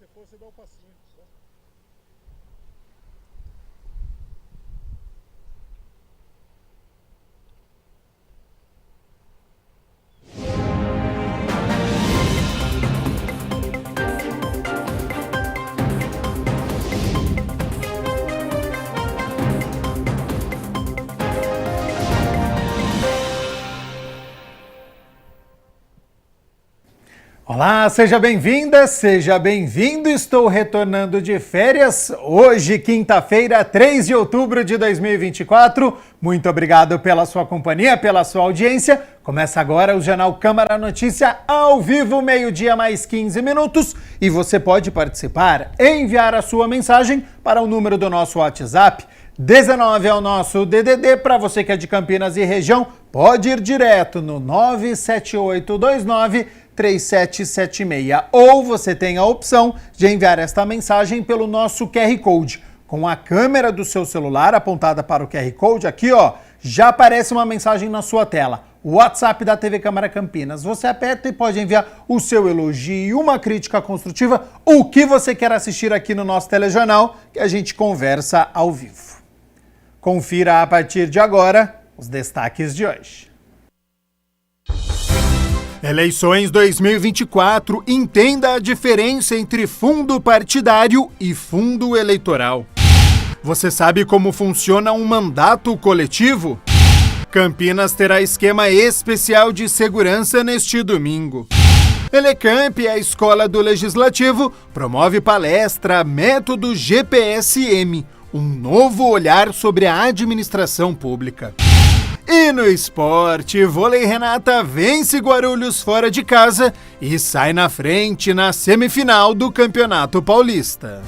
você for, você dá um passinho. Tá? Olá, seja bem-vinda, seja bem-vindo. Estou retornando de férias hoje, quinta-feira, 3 de outubro de 2024. Muito obrigado pela sua companhia, pela sua audiência. Começa agora o Jornal Câmara Notícia ao vivo, meio-dia mais 15 minutos. E você pode participar, enviar a sua mensagem para o número do nosso WhatsApp. 19 é o nosso DDD, para você que é de Campinas e região, pode ir direto no 97829-3776. Ou você tem a opção de enviar esta mensagem pelo nosso QR Code. Com a câmera do seu celular apontada para o QR Code, aqui ó, já aparece uma mensagem na sua tela. O WhatsApp da TV Câmara Campinas. Você aperta e pode enviar o seu elogio, uma crítica construtiva, o que você quer assistir aqui no nosso telejornal, que a gente conversa ao vivo. Confira a partir de agora os destaques de hoje. Eleições 2024. Entenda a diferença entre fundo partidário e fundo eleitoral. Você sabe como funciona um mandato coletivo? Campinas terá esquema especial de segurança neste domingo. Elecamp, a Escola do Legislativo, promove palestra Método GPSM, um novo olhar sobre a administração pública. E no esporte, Vôlei Renata vence Guarulhos fora de casa e sai na frente na semifinal do Campeonato Paulista.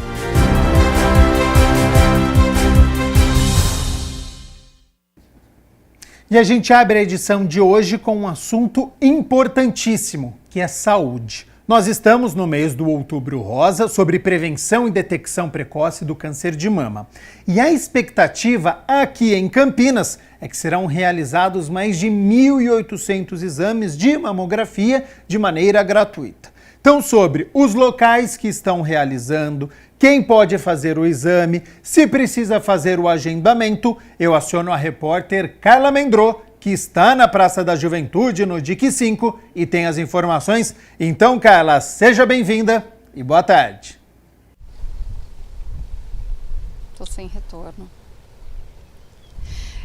E a gente abre a edição de hoje com um assunto importantíssimo, que é saúde. Nós estamos no mês do Outubro Rosa sobre prevenção e detecção precoce do câncer de mama. E a expectativa aqui em Campinas é que serão realizados mais de 1.800 exames de mamografia de maneira gratuita. Então, sobre os locais que estão realizando, quem pode fazer o exame, se precisa fazer o agendamento, eu aciono a repórter Carla Mendrô, que está na Praça da Juventude, no DIC 5, e tem as informações. Então, Carla, seja bem-vinda e boa tarde. Estou sem retorno.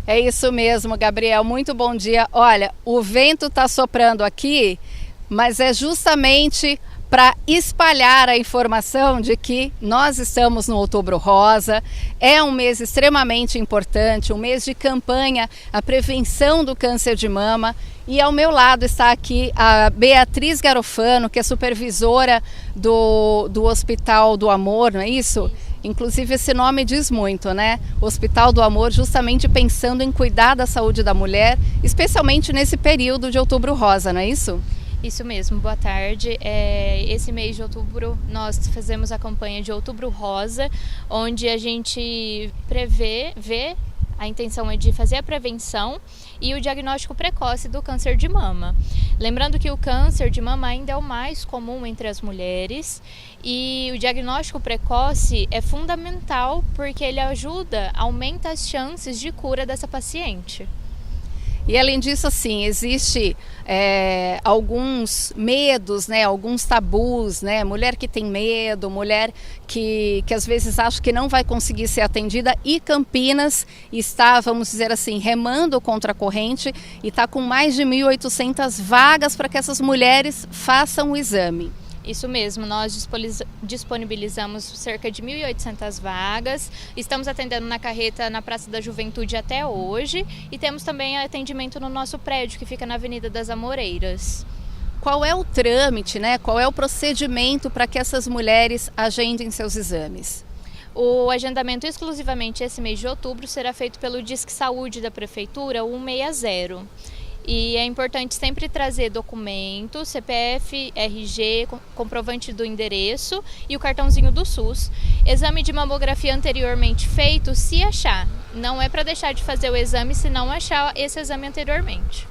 É isso mesmo, Gabriel. Muito bom dia. Olha, o vento está soprando aqui, mas é justamente para espalhar a informação de que nós estamos no Outubro Rosa. É um mês extremamente importante, um mês de campanha, a prevenção do câncer de mama. E ao meu lado está aqui a Beatriz Garofano, que é supervisora do Hospital do Amor, não é isso? Inclusive esse nome diz muito, né? Hospital do Amor, justamente pensando em cuidar da saúde da mulher, especialmente nesse período de Outubro Rosa, não é isso? Isso mesmo, boa tarde. Esse mês de outubro nós fazemos a campanha de Outubro Rosa, onde a gente a intenção é de fazer a prevenção e o diagnóstico precoce do câncer de mama. Lembrando que o câncer de mama ainda é o mais comum entre as mulheres e o diagnóstico precoce é fundamental porque ele aumenta as chances de cura dessa paciente. E além disso, assim, existe alguns medos, né, alguns tabus, né, mulher que tem medo, mulher que às vezes acha que não vai conseguir ser atendida, e Campinas está, vamos dizer assim, remando contra a corrente e está com mais de 1.800 vagas para que essas mulheres façam o exame. Isso mesmo, nós disponibilizamos cerca de 1.800 vagas, estamos atendendo na carreta na Praça da Juventude até hoje e temos também atendimento no nosso prédio, que fica na Avenida das Amoreiras. Qual é o trâmite, né? Qual é o procedimento para que essas mulheres agendem seus exames? O agendamento exclusivamente esse mês de outubro será feito pelo Disque Saúde da Prefeitura 160. E é importante sempre trazer documento, CPF, RG, comprovante do endereço e o cartãozinho do SUS. Exame de mamografia anteriormente feito, se achar. Não é para deixar de fazer o exame se não achar esse exame anteriormente.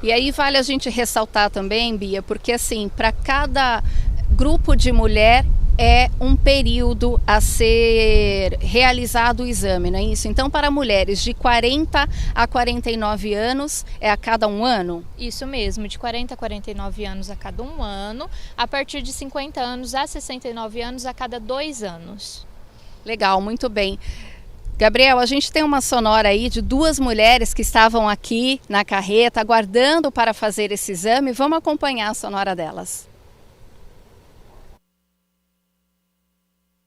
E aí vale a gente ressaltar também, Bia, porque assim, para cada grupo de mulher é um período a ser realizado o exame, não é isso? Então, para mulheres de 40 a 49 anos, é a cada um ano? Isso mesmo, de 40 a 49 anos a cada um ano, a partir de 50 anos a 69 anos a cada 2 anos. Legal, muito bem. Gabriel, a gente tem uma sonora aí de 2 mulheres que estavam aqui na carreta aguardando para fazer esse exame. Vamos acompanhar a sonora delas.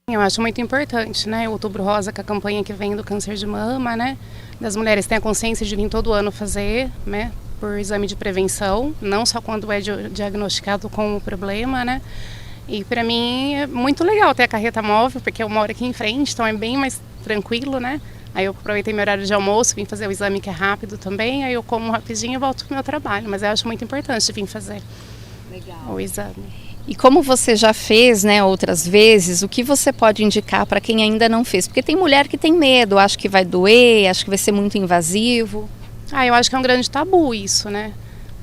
Eu acho muito importante, né? O Outubro Rosa, com a campanha que vem do câncer de mama, né? Das mulheres têm a consciência de vir todo ano fazer, né? Por exame de prevenção, não só quando é diagnosticado com o problema, né? E para mim é muito legal ter a carreta móvel, porque eu moro aqui em frente, então é bem mais tranquilo, né? Aí eu aproveitei meu horário de almoço, vim fazer o exame que é rápido também, aí eu como rapidinho e volto pro meu trabalho. Mas eu acho muito importante vir fazer o exame. E como você já fez, né, outras vezes, o que você pode indicar para quem ainda não fez? Porque tem mulher que tem medo, acha que vai doer, acha que vai ser muito invasivo. Eu acho que é um grande tabu isso, né?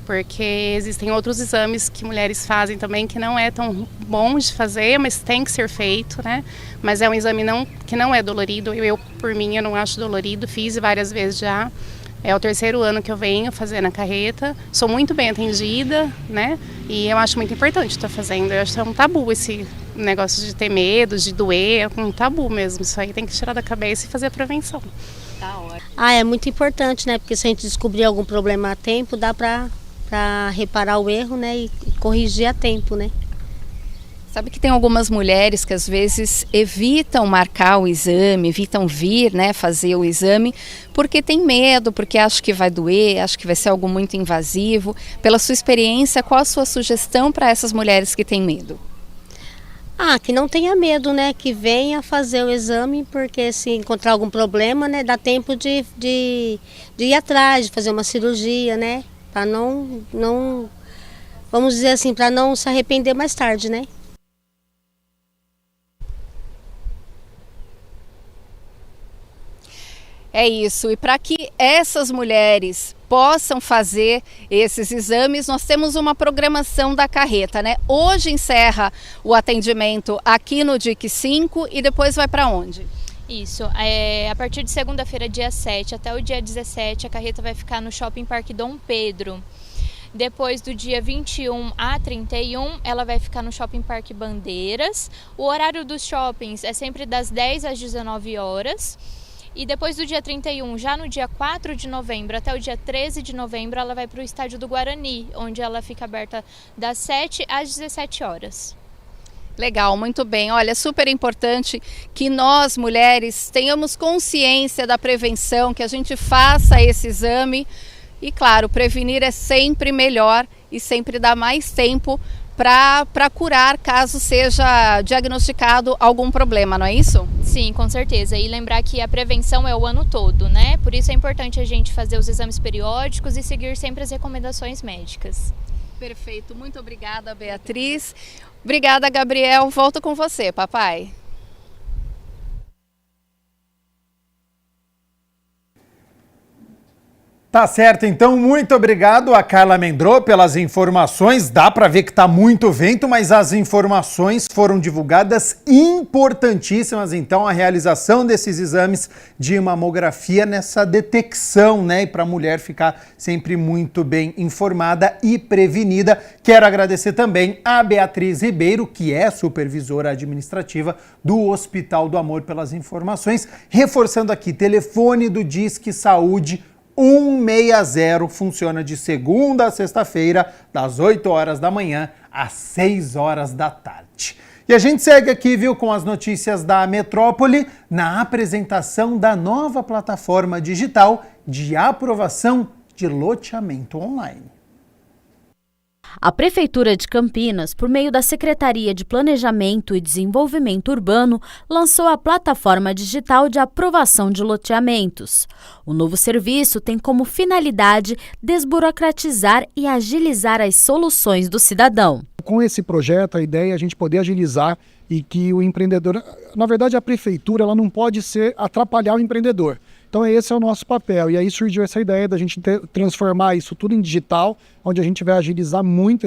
Porque existem outros exames que mulheres fazem também que não é tão bom de fazer, mas tem que ser feito, né? Mas é um exame que não é dolorido. Eu, por mim, eu não acho dolorido, fiz várias vezes já. É o 3º ano que eu venho fazendo a carreta. Sou muito bem atendida, né? E eu acho muito importante estar fazendo. Eu acho que é um tabu esse negócio de ter medo, de doer. É um tabu mesmo. Isso aí tem que tirar da cabeça e fazer a prevenção. Tá ótimo. É muito importante, né? Porque se a gente descobrir algum problema a tempo, dá para reparar o erro, né? E corrigir a tempo, né? Sabe que tem algumas mulheres que às vezes evitam marcar o exame, evitam vir, né, fazer o exame, porque tem medo, porque acham que vai doer, acham que vai ser algo muito invasivo. Pela sua experiência, qual a sua sugestão para essas mulheres que têm medo? Que não tenha medo, né? Que venha fazer o exame, porque se encontrar algum problema, né, dá tempo de ir atrás, de fazer uma cirurgia, né? Para não, vamos dizer assim, para não se arrepender mais tarde, né? É isso, e para que essas mulheres possam fazer esses exames, nós temos uma programação da carreta, né? Hoje encerra o atendimento aqui no DIC 5 e depois vai para onde? Isso, a partir de segunda-feira, dia 7 até o dia 17, a carreta vai ficar no Shopping Parque Dom Pedro. Depois do dia 21 a 31, ela vai ficar no Shopping Parque Bandeiras. O horário dos shoppings é sempre das 10 às 19 horas. E depois do dia 31, já no dia 4 de novembro até o dia 13 de novembro, ela vai para o Estádio do Guarani, onde ela fica aberta das 7 às 17 horas. Legal, muito bem. Olha, super importante que nós, mulheres, tenhamos consciência da prevenção, que a gente faça esse exame. E, claro, prevenir é sempre melhor e sempre dá mais tempo para curar caso seja diagnosticado algum problema, não é isso? Sim, com certeza. E lembrar que a prevenção é o ano todo, né? Por isso é importante a gente fazer os exames periódicos e seguir sempre as recomendações médicas. Perfeito. Muito obrigada, Beatriz. Obrigada, Gabriel. Volto com você, papai. Tá certo, então muito obrigado a Carla Mendrô pelas informações. Dá para ver que tá muito vento, mas as informações foram divulgadas importantíssimas. Então a realização desses exames de mamografia nessa detecção, né? E para a mulher ficar sempre muito bem informada e prevenida. Quero agradecer também a Beatriz Ribeiro, que é supervisora administrativa do Hospital do Amor, pelas informações. Reforçando aqui, telefone do Disque Saúde 160, funciona de segunda a sexta-feira, das 8 horas da manhã às 6 horas da tarde. E a gente segue aqui, viu, com as notícias da Metrópole, na apresentação da nova plataforma digital de aprovação de loteamento online. A Prefeitura de Campinas, por meio da Secretaria de Planejamento e Desenvolvimento Urbano, lançou a plataforma digital de aprovação de loteamentos. O novo serviço tem como finalidade desburocratizar e agilizar as soluções do cidadão. Com esse projeto, a ideia é a gente poder agilizar e que o empreendedor, na verdade a prefeitura, ela não pode atrapalhar o empreendedor. Então esse é o nosso papel, e aí surgiu essa ideia da gente transformar isso tudo em digital, onde a gente vai agilizar muito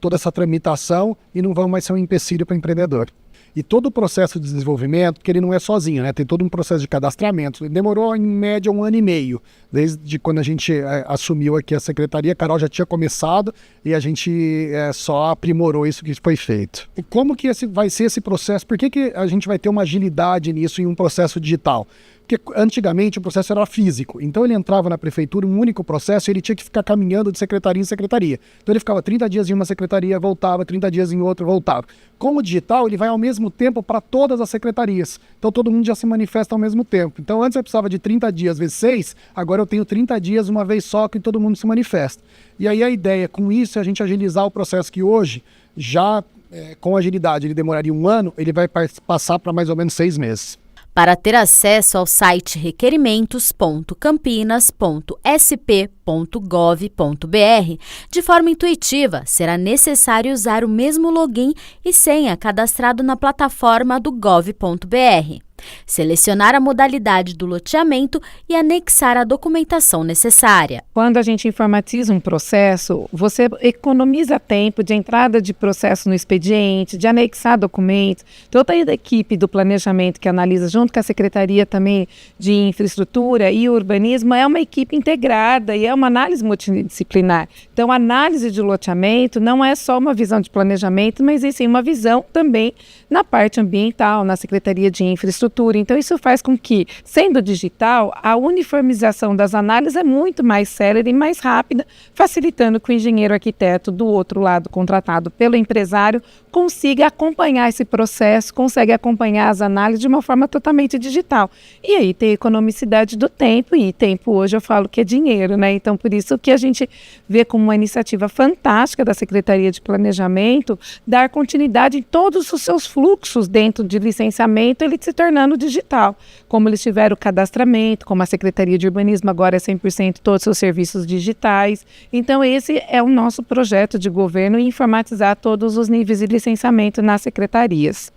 toda essa tramitação e não vamos mais ser um empecilho para o empreendedor. E todo o processo de desenvolvimento, porque ele não é sozinho, né? Tem todo um processo de cadastramento. Demorou em média 1 ano e meio, desde quando a gente assumiu aqui a secretaria. A Carol já tinha começado e a gente só aprimorou isso que foi feito. E como que vai ser esse processo? Por que a gente vai ter uma agilidade nisso em um processo digital? Porque antigamente o processo era físico, então ele entrava na prefeitura, um único processo, e ele tinha que ficar caminhando de secretaria em secretaria. Então ele ficava 30 dias em uma secretaria, voltava, 30 dias em outra, voltava. Com o digital, ele vai ao mesmo tempo para todas as secretarias. Então todo mundo já se manifesta ao mesmo tempo. Então antes eu precisava de 30 dias vezes 6, agora eu tenho 30 dias uma vez só que todo mundo se manifesta. E aí a ideia com isso é a gente agilizar o processo que hoje, já com agilidade, ele demoraria 1 ano, ele vai passar para mais ou menos 6 meses. Para ter acesso ao site requerimentos.campinas.sp.gov.br de forma intuitiva, será necessário usar o mesmo login e senha cadastrado na plataforma do gov.br. Selecionar a modalidade do loteamento e anexar a documentação necessária. Quando a gente informatiza um processo, você economiza tempo de entrada de processo no expediente, de anexar documentos. Toda a equipe do planejamento que analisa junto com a Secretaria também de Infraestrutura e Urbanismo é uma equipe integrada e é uma análise multidisciplinar. Então, a análise de loteamento não é só uma visão de planejamento, mas sim uma visão também na parte ambiental, na Secretaria de Infraestrutura. Então, isso faz com que, sendo digital, a uniformização das análises é muito mais célere e mais rápida, facilitando que o engenheiro arquiteto do outro lado, contratado pelo empresário, consiga acompanhar esse processo, consegue acompanhar as análises de uma forma totalmente digital. E aí tem economicidade do tempo, e tempo hoje eu falo que é dinheiro, né? Então, por isso que a gente vê como uma iniciativa fantástica da Secretaria de Planejamento dar continuidade em todos os seus fluxos dentro de licenciamento, ele se tornando digital, como eles tiveram o cadastramento, como a Secretaria de Urbanismo agora é 100% todos os seus serviços digitais. Então esse é o nosso projeto de governo, informatizar todos os níveis de licenciamento nas secretarias.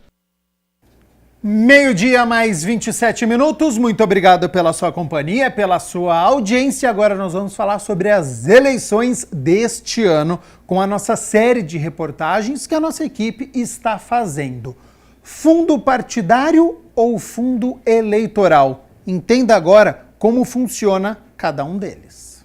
12:00 mais 27 minutos, muito obrigado pela sua companhia, pela sua audiência. Agora nós vamos falar sobre as eleições deste ano, com a nossa série de reportagens que a nossa equipe está fazendo. Fundo partidário ou fundo eleitoral? Entenda agora como funciona cada um deles.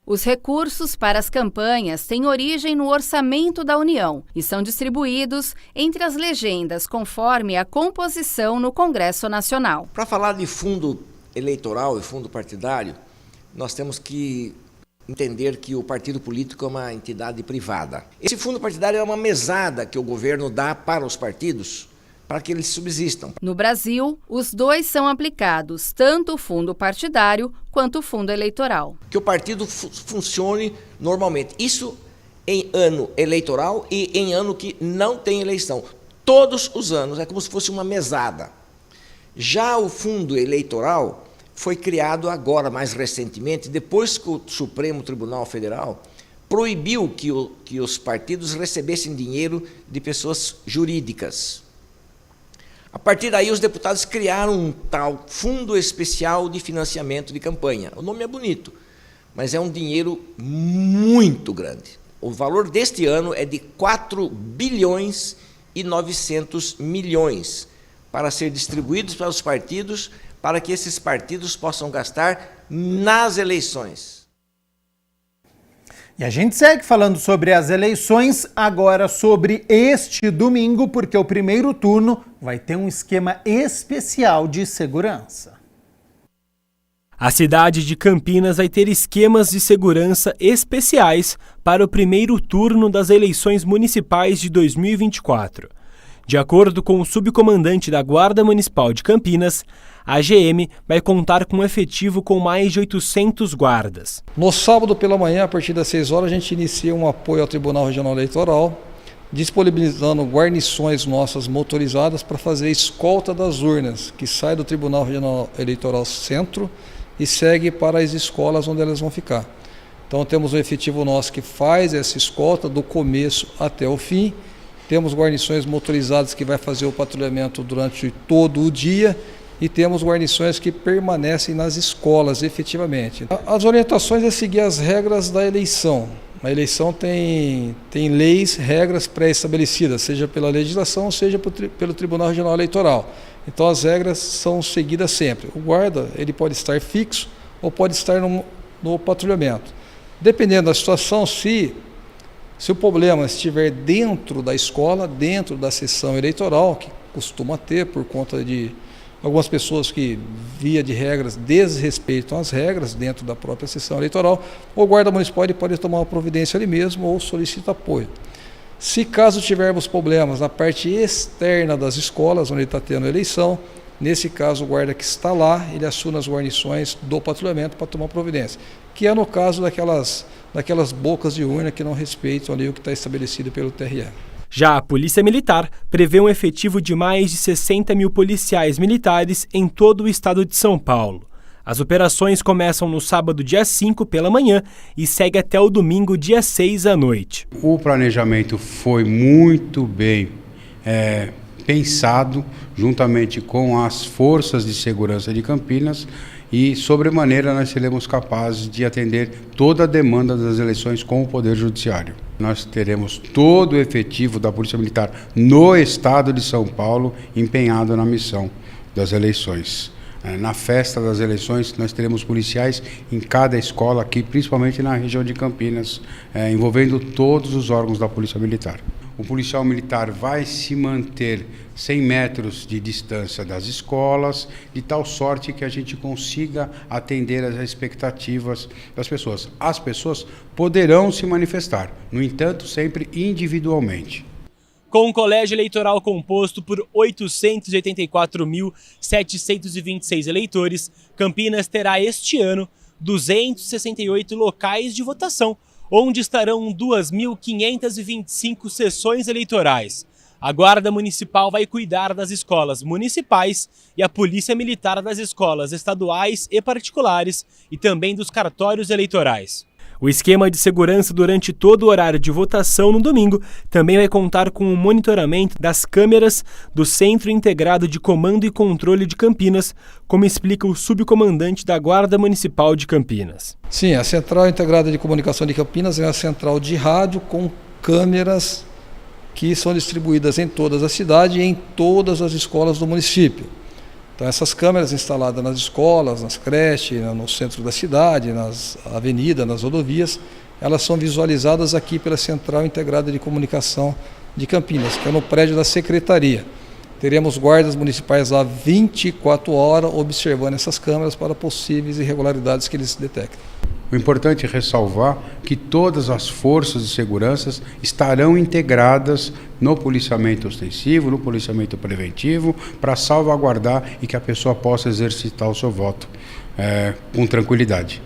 Os recursos para as campanhas têm origem no orçamento da União e são distribuídos entre as legendas conforme a composição no Congresso Nacional. Para falar de fundo eleitoral e fundo partidário, nós temos que entender que o partido político é uma entidade privada. Esse fundo partidário é uma mesada que o governo dá para os partidos para que eles subsistam. No Brasil, os dois são aplicados, tanto o fundo partidário quanto o fundo eleitoral. Que o partido funcione normalmente. Isso em ano eleitoral e em ano que não tem eleição. Todos os anos, é como se fosse uma mesada. Já o fundo eleitoral foi criado agora, mais recentemente, depois que o Supremo Tribunal Federal proibiu que os partidos recebessem dinheiro de pessoas jurídicas. A partir daí, os deputados criaram um tal Fundo Especial de Financiamento de Campanha. O nome é bonito, mas é um dinheiro muito grande. O valor deste ano é de 4 bilhões e 900 milhões para ser distribuídos para os partidos, para que esses partidos possam gastar nas eleições. E a gente segue falando sobre as eleições, agora sobre este domingo, porque o primeiro turno vai ter um esquema especial de segurança. A cidade de Campinas vai ter esquemas de segurança especiais para o primeiro turno das eleições municipais de 2024. De acordo com o subcomandante da Guarda Municipal de Campinas, a GM vai contar com um efetivo com mais de 800 guardas. No sábado pela manhã, a partir das 6 horas, a gente inicia um apoio ao Tribunal Regional Eleitoral, disponibilizando guarnições nossas motorizadas para fazer a escolta das urnas, que sai do Tribunal Regional Eleitoral Centro e segue para as escolas onde elas vão ficar. Então temos um efetivo nosso que faz essa escolta do começo até o fim temos guarnições motorizadas que vai fazer o patrulhamento durante todo o dia e temos guarnições que permanecem nas escolas efetivamente. As orientações é seguir as regras da eleição. A eleição tem leis, regras pré-estabelecidas, seja pela legislação, seja pelo Tribunal Regional Eleitoral. Então as regras são seguidas sempre. O guarda ele pode estar fixo ou pode estar no patrulhamento. Dependendo da situação, se o problema estiver dentro da escola, dentro da sessão eleitoral, que costuma ter por conta de algumas pessoas que, via de regras, desrespeitam as regras dentro da própria sessão eleitoral, o guarda municipal pode tomar uma providência ali mesmo ou solicita apoio. Se caso tivermos problemas na parte externa das escolas, onde está tendo eleição, nesse caso o guarda que está lá, ele assume as guarnições do patrulhamento para tomar providência, que é no caso daquelas bocas de urna que não respeitam ali o que está estabelecido pelo TRE. Já a Polícia Militar prevê um efetivo de mais de 60 mil policiais militares em todo o estado de São Paulo. As operações começam no sábado, dia 5, pela manhã e seguem até o domingo, dia 6, à noite. O planejamento foi muito bem pensado, juntamente com as forças de segurança de Campinas, e, sobremaneira, nós seremos capazes de atender toda a demanda das eleições com o Poder Judiciário. Nós teremos todo o efetivo da Polícia Militar no estado de São Paulo empenhado na missão das eleições. Na festa das eleições, nós teremos policiais em cada escola aqui, principalmente na região de Campinas, envolvendo todos os órgãos da Polícia Militar. O policial militar vai se manter 100 metros de distância das escolas, de tal sorte que a gente consiga atender às expectativas das pessoas. As pessoas poderão se manifestar, no entanto, sempre individualmente. Com um colégio eleitoral composto por 884.726 eleitores, Campinas terá este ano 268 locais de votação, onde estarão 2.525 sessões eleitorais. A Guarda Municipal vai cuidar das escolas municipais e a Polícia Militar das escolas estaduais e particulares e também dos cartórios eleitorais. O esquema de segurança durante todo o horário de votação no domingo também vai contar com o monitoramento das câmeras do Centro Integrado de Comando e Controle de Campinas, como explica o subcomandante da Guarda Municipal de Campinas. Sim, a Central Integrada de Comunicação de Campinas é a central de rádio com câmeras que são distribuídas em todas as cidades e em todas as escolas do município. Então essas câmeras instaladas nas escolas, nas creches, no centro da cidade, nas avenidas, nas rodovias, elas são visualizadas aqui pela Central Integrada de Comunicação de Campinas, que é no prédio da Secretaria. Teremos guardas municipais lá 24 horas observando essas câmeras para possíveis irregularidades que eles detectem. O importante é ressalvar que todas as forças de segurança estarão integradas no policiamento ostensivo, no policiamento preventivo, para salvaguardar e que a pessoa possa exercitar o seu voto com tranquilidade.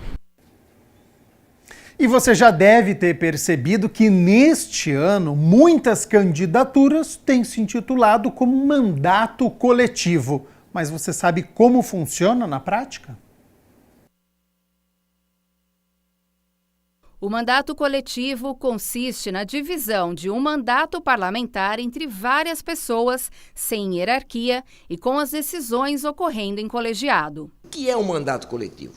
E você já deve ter percebido que neste ano muitas candidaturas têm se intitulado como mandato coletivo. Mas você sabe como funciona na prática? O mandato coletivo consiste na divisão de um mandato parlamentar entre várias pessoas, sem hierarquia e com as decisões ocorrendo em colegiado. O que é um mandato coletivo?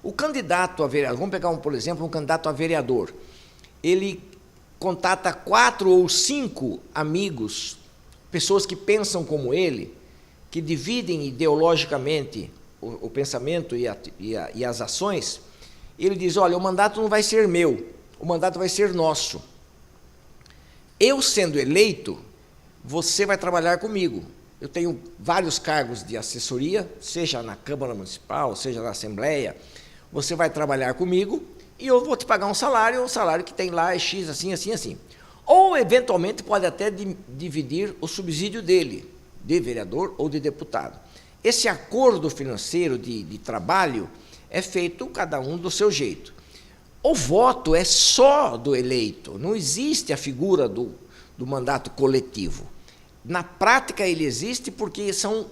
O candidato a vereador, vamos pegar por exemplo um candidato a vereador, ele contata 4 ou 5 amigos, pessoas que pensam como ele, que dividem ideologicamente o pensamento e as ações. Ele diz, olha, o mandato não vai ser meu, o mandato vai ser nosso. Eu sendo eleito, você vai trabalhar comigo. Eu tenho vários cargos de assessoria, seja na Câmara Municipal, seja na Assembleia. Você vai trabalhar comigo e eu vou te pagar um salário, o salário que tem lá é X, assim, assim, assim. Ou, eventualmente, pode até dividir o subsídio dele, de vereador ou de deputado. Esse acordo financeiro de trabalho é feito cada um do seu jeito. O voto é só do eleito, não existe a figura do mandato coletivo. Na prática ele existe porque são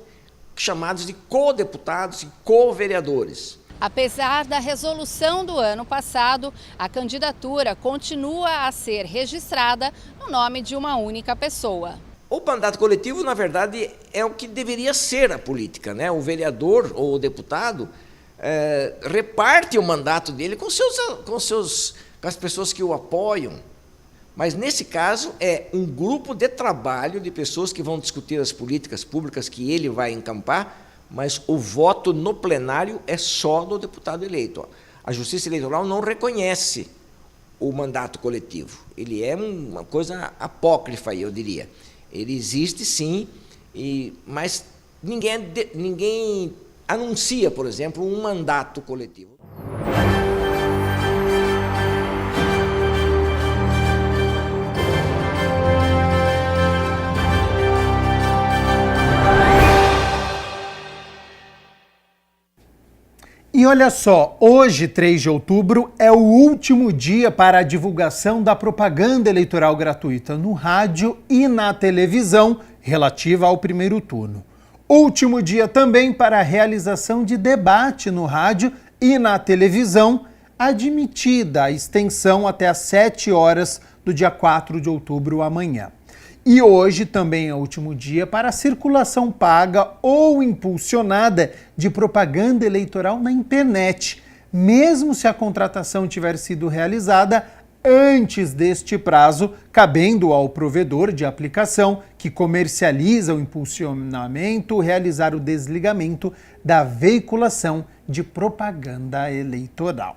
chamados de co-deputados e co-vereadores. Apesar da resolução do ano passado, a candidatura continua a ser registrada no nome de uma única pessoa. O mandato coletivo, na verdade, é o que deveria ser a política, né? O vereador ou o deputado reparte o mandato dele com as pessoas que o apoiam. Mas, nesse caso, é um grupo de trabalho de pessoas que vão discutir as políticas públicas que ele vai encampar, mas o voto no plenário é só do deputado eleito. A Justiça Eleitoral não reconhece o mandato coletivo. Ele é uma coisa apócrifa, eu diria. Ele existe, sim, mas ninguém anuncia, por exemplo, um mandato coletivo. E olha só, hoje, 3 de outubro, é o último dia para a divulgação da propaganda eleitoral gratuita no rádio e na televisão relativa ao primeiro turno. Último dia também para a realização de debate no rádio e na televisão, admitida a extensão até às 7 horas do dia 4 de outubro, amanhã. E hoje também é o último dia para a circulação paga ou impulsionada de propaganda eleitoral na internet, mesmo se a contratação tiver sido realizada antes deste prazo, cabendo ao provedor de aplicação que comercializa o impulsionamento realizar o desligamento da veiculação de propaganda eleitoral.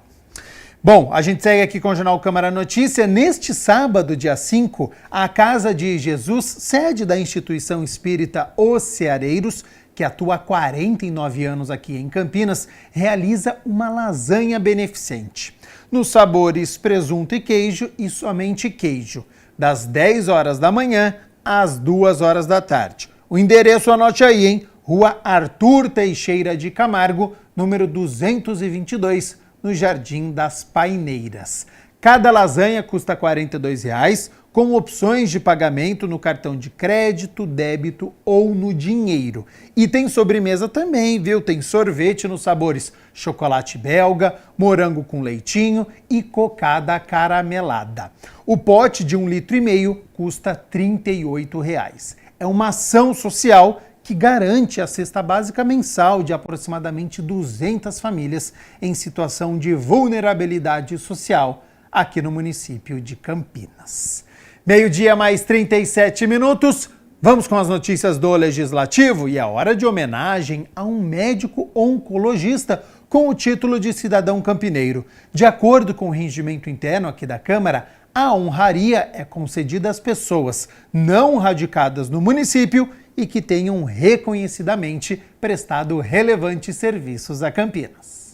Bom, a gente segue aqui com o Jornal Câmara Notícia. Neste sábado, dia 5, a Casa de Jesus, sede da instituição espírita Os Ceareiros, que atua há 49 anos aqui em Campinas, realiza uma lasanha beneficente. Nos sabores presunto e queijo e somente queijo, das 10 horas da manhã às 2 horas da tarde. O endereço, anote aí, hein? Rua Arthur Teixeira de Camargo, número 222, no Jardim das Paineiras. Cada lasanha custa R$ 42,00, com opções de pagamento no cartão de crédito, débito ou no dinheiro. E tem sobremesa também, viu? Tem sorvete nos sabores chocolate belga, morango com leitinho e cocada caramelada. O pote de 1,5 litro custa R$ 38,00. É uma ação social que garante a cesta básica mensal de aproximadamente 200 famílias em situação de vulnerabilidade social aqui no município de Campinas. 12:37, vamos com as notícias do Legislativo e é hora de homenagem a um médico oncologista com o título de cidadão campineiro. De acordo com o regimento interno aqui da Câmara, a honraria é concedida às pessoas não radicadas no município e que tenham reconhecidamente prestado relevantes serviços a Campinas.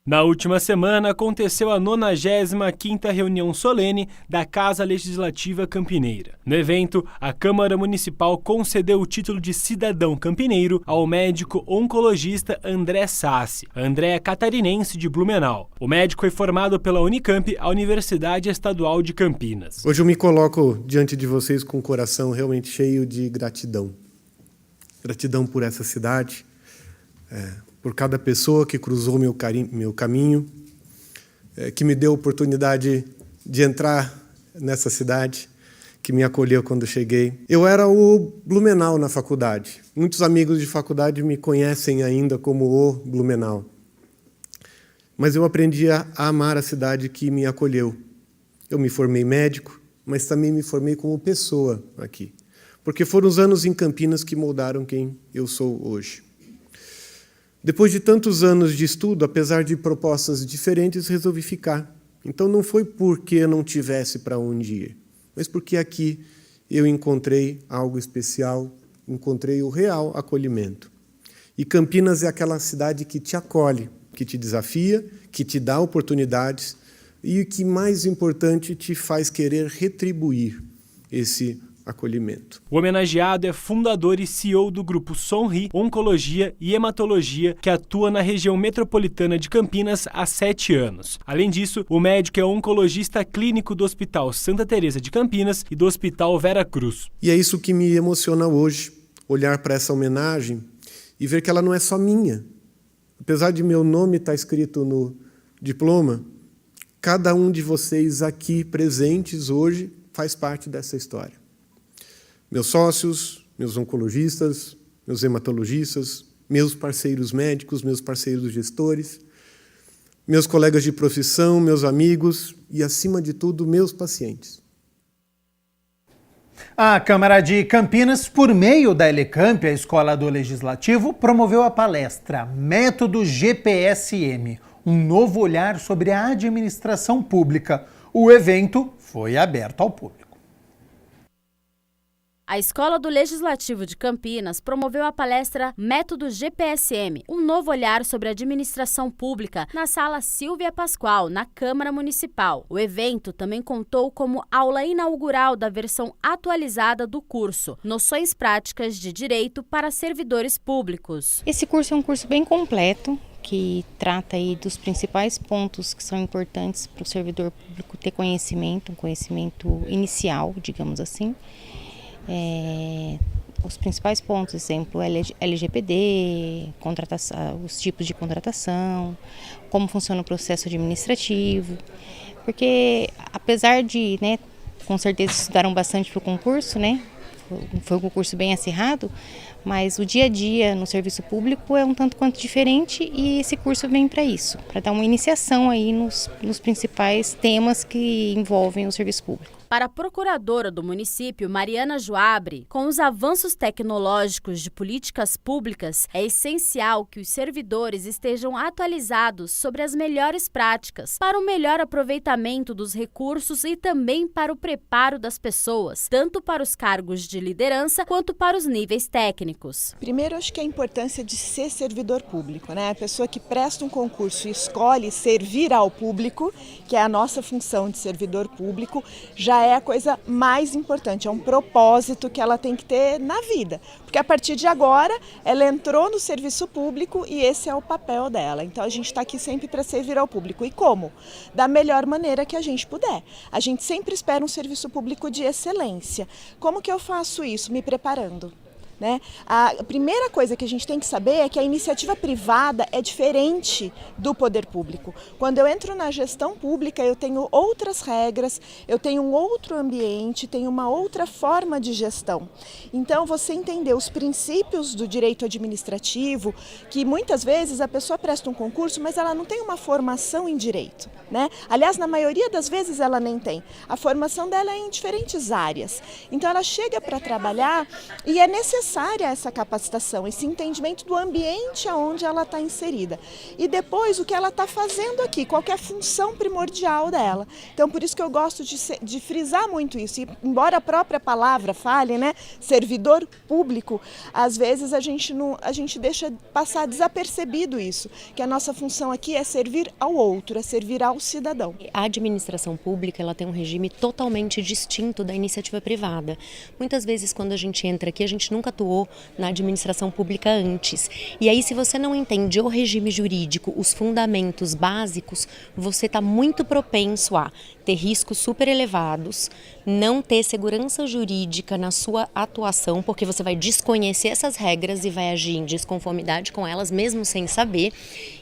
Na última semana, aconteceu a 95ª reunião solene da Casa Legislativa Campineira. No evento, a Câmara Municipal concedeu o título de cidadão campineiro ao médico oncologista André Sassi. André é catarinense de Blumenau. O médico foi formado pela Unicamp, a Universidade Estadual de Campinas. Hoje eu me coloco diante de vocês com o coração realmente cheio de gratidão. Gratidão por essa cidade, por cada pessoa que cruzou meu caminho, que me deu a oportunidade de entrar nessa cidade, que me acolheu quando cheguei. Eu era o Blumenau na faculdade. Muitos amigos de faculdade me conhecem ainda como o Blumenau. Mas eu aprendi a amar a cidade que me acolheu. Eu me formei médico, mas também me formei como pessoa aqui. Porque foram os anos em Campinas que moldaram quem eu sou hoje. Depois de tantos anos de estudo, apesar de propostas diferentes, resolvi ficar. Então não foi porque eu não tivesse para onde ir, mas porque aqui eu encontrei algo especial, encontrei o real acolhimento. E Campinas é aquela cidade que te acolhe, que te desafia, que te dá oportunidades e, o que mais importante, te faz querer retribuir esse acolhimento. O homenageado é fundador e CEO do grupo Sonri Oncologia e Hematologia, que atua na região metropolitana de Campinas há 7 anos. Além disso, o médico é oncologista clínico do Hospital Santa Teresa de Campinas e do Hospital Vera Cruz. E é isso que me emociona hoje, olhar para essa homenagem e ver que ela não é só minha, apesar de meu nome estar escrito no diploma, cada um de vocês aqui presentes hoje faz parte dessa história. Meus sócios, meus oncologistas, meus hematologistas, meus parceiros médicos, meus parceiros gestores, meus colegas de profissão, meus amigos e, acima de tudo, meus pacientes. A Câmara de Campinas, por meio da Elecamp, a Escola do Legislativo, promoveu a palestra Método GPSM, um novo olhar sobre a administração pública. O evento foi aberto ao público. A Escola do Legislativo de Campinas promoveu a palestra Método GPSM, um novo olhar sobre a administração pública, na Sala Silvia Pascoal, na Câmara Municipal. O evento também contou como aula inaugural da versão atualizada do curso Noções Práticas de Direito para Servidores Públicos. Esse curso é um curso bem completo, que trata aí dos principais pontos que são importantes para o servidor público ter conhecimento, um conhecimento inicial, digamos assim. Os principais pontos, exemplo, LGPD, os tipos de contratação, como funciona o processo administrativo, porque apesar de, com certeza estudaram bastante para o concurso, foi um concurso bem acirrado, mas o dia a dia no serviço público é um tanto quanto diferente e esse curso vem para isso, para dar uma iniciação aí nos principais temas que envolvem o serviço público. Para a procuradora do município, Mariana Joabre, com os avanços tecnológicos de políticas públicas, é essencial que os servidores estejam atualizados sobre as melhores práticas para o melhor aproveitamento dos recursos e também para o preparo das pessoas, tanto para os cargos de liderança quanto para os níveis técnicos. Primeiro, acho que a importância de ser servidor público, A pessoa que presta um concurso e escolhe servir ao público, que é a nossa função de servidor público, já é a coisa mais importante, é um propósito que ela tem que ter na vida, porque a partir de agora ela entrou no serviço público e esse é o papel dela. Então a gente está aqui sempre para servir ao público. E como? Da melhor maneira que a gente puder. A gente sempre espera um serviço público de excelência. Como que eu faço isso? Me preparando. A primeira coisa que a gente tem que saber é que a iniciativa privada é diferente do poder público. Quando eu entro na gestão pública, eu tenho outras regras, eu tenho um outro ambiente, tenho uma outra forma de gestão. Então, você entender os princípios do direito administrativo, que muitas vezes a pessoa presta um concurso, mas ela não tem uma formação em direito. Aliás, na maioria das vezes ela nem tem. A formação dela é em diferentes áreas. Então, ela chega para trabalhar e é necessária essa capacitação, esse entendimento do ambiente onde ela está inserida. E depois, o que ela está fazendo aqui, qual que é a função primordial dela. Então, por isso que eu gosto de frisar muito isso. E, embora a própria palavra fale, servidor público, às vezes a gente deixa passar desapercebido isso, que a nossa função aqui é servir ao outro, é servir ao cidadão. A administração pública ela tem um regime totalmente distinto da iniciativa privada. Muitas vezes, quando a gente entra aqui, a gente nunca atuou na administração pública antes. E aí, se você não entende o regime jurídico, os fundamentos básicos, você está muito propenso a ter riscos super elevados, não ter segurança jurídica na sua atuação, porque você vai desconhecer essas regras e vai agir em desconformidade com elas, mesmo sem saber.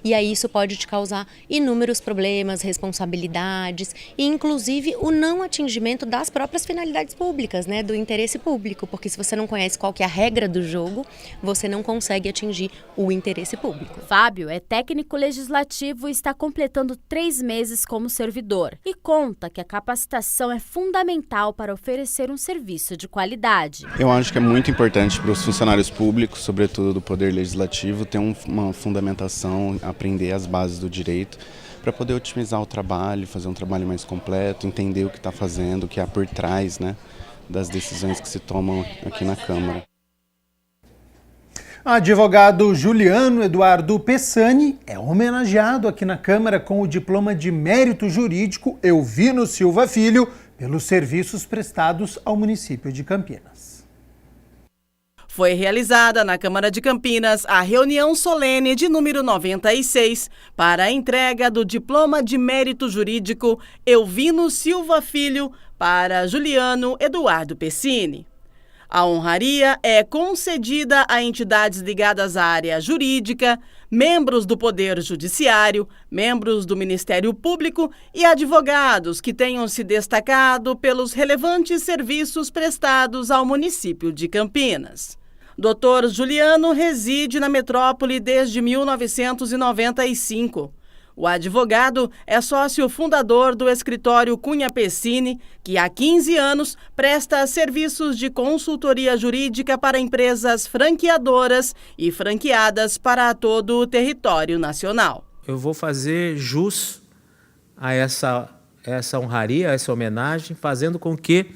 E aí isso pode te causar inúmeros problemas, responsabilidades e, inclusive, o não atingimento das próprias finalidades públicas, do interesse público, porque se você não conhece qual que é a regra do jogo, você não consegue atingir o interesse público. Fábio é técnico legislativo e está completando 3 meses como servidor e conta que a capacitação é fundamental para oferecer um serviço de qualidade. Eu acho que é muito importante para os funcionários públicos, sobretudo do Poder Legislativo, ter uma fundamentação, aprender as bases do direito, para poder otimizar o trabalho, fazer um trabalho mais completo, entender o que está fazendo, o que há por trás das decisões que se tomam aqui na Câmara. Advogado Juliano Eduardo Pessani é homenageado aqui na Câmara com o diploma de mérito jurídico Elvino Silva Filho pelos serviços prestados ao município de Campinas. Foi realizada na Câmara de Campinas a reunião solene de número 96 para a entrega do diploma de mérito jurídico Elvino Silva Filho para Juliano Eduardo Pessani. A honraria é concedida a entidades ligadas à área jurídica, membros do Poder Judiciário, membros do Ministério Público e advogados que tenham se destacado pelos relevantes serviços prestados ao município de Campinas. Dr. Juliano reside na metrópole desde 1995. O advogado é sócio fundador do escritório Cunha Pessini, que há 15 anos presta serviços de consultoria jurídica para empresas franqueadoras e franqueadas para todo o território nacional. Eu vou fazer jus a essa honraria, a essa homenagem, fazendo com que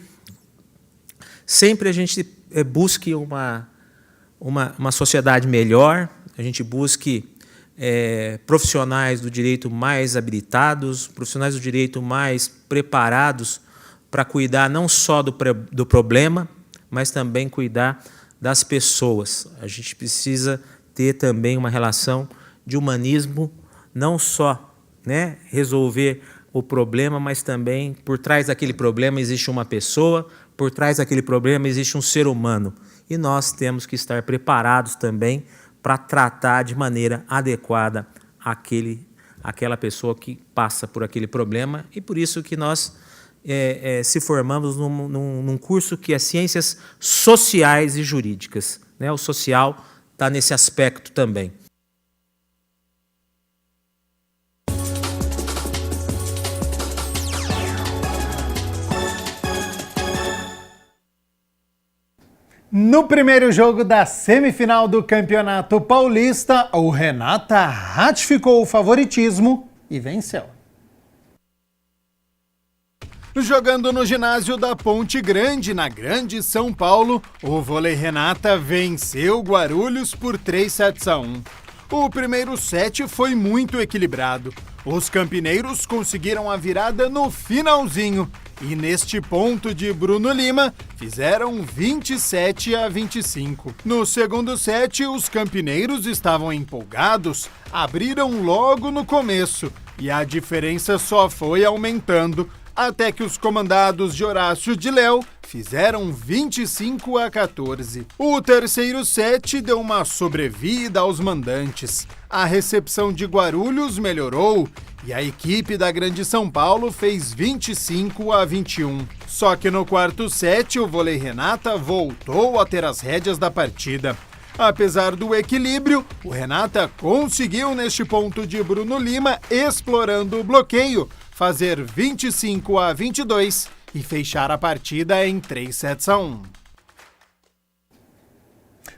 sempre a gente busque uma sociedade melhor, a gente busque profissionais do direito mais habilitados, profissionais do direito mais preparados para cuidar não só do problema, mas também cuidar das pessoas. A gente precisa ter também uma relação de humanismo, não só resolver o problema, mas também por trás daquele problema existe uma pessoa, por trás daquele problema existe um ser humano. E nós temos que estar preparados também para tratar de maneira adequada aquela pessoa que passa por aquele problema. E por isso que nós se formamos num curso que é Ciências Sociais e Jurídicas. O social está nesse aspecto também. No primeiro jogo da semifinal do Campeonato Paulista, o Renata ratificou o favoritismo e venceu. Jogando no ginásio da Ponte Grande, na Grande São Paulo, o vôlei Renata venceu Guarulhos por 3-1. O primeiro set foi muito equilibrado. Os campineiros conseguiram a virada no finalzinho. E neste ponto de Bruno Lima, fizeram 27-25. No segundo set, os campineiros estavam empolgados, abriram logo no começo e a diferença só foi aumentando, até que os comandados de Horácio de Léo fizeram 25-14. O terceiro set deu uma sobrevida aos mandantes. A recepção de Guarulhos melhorou e a equipe da Grande São Paulo fez 25-21. Só que no quarto set, o vôlei Renata voltou a ter as rédeas da partida. Apesar do equilíbrio, o Renata conseguiu neste ponto de Bruno Lima, explorando o bloqueio, fazer 25-22 e fechar a partida em 3-1.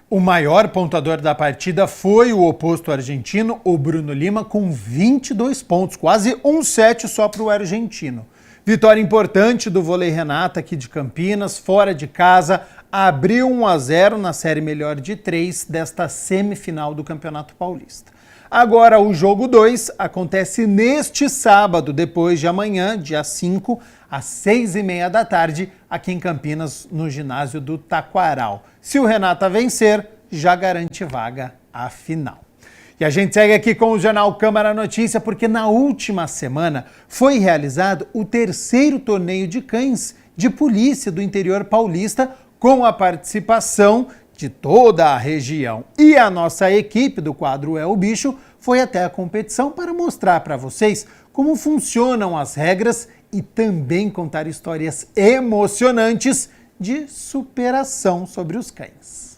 O maior pontuador da partida foi o oposto argentino, o Bruno Lima, com 22 pontos, quase um set só para o argentino. Vitória importante do vôlei Renata aqui de Campinas, fora de casa, abriu 1-0 na série melhor de 3 desta semifinal do Campeonato Paulista. Agora o jogo 2 acontece neste sábado, depois de amanhã, dia 5, às 6h30 da tarde, aqui em Campinas, no ginásio do Taquaral. Se o Renata vencer, já garante vaga à final. E a gente segue aqui com o Jornal Câmara Notícia, porque na última semana foi realizado o terceiro torneio de cães de polícia do interior paulista, com a participação de toda a região. E a nossa equipe do quadro É o Bicho foi até a competição para mostrar para vocês como funcionam as regras e também contar histórias emocionantes de superação sobre os cães.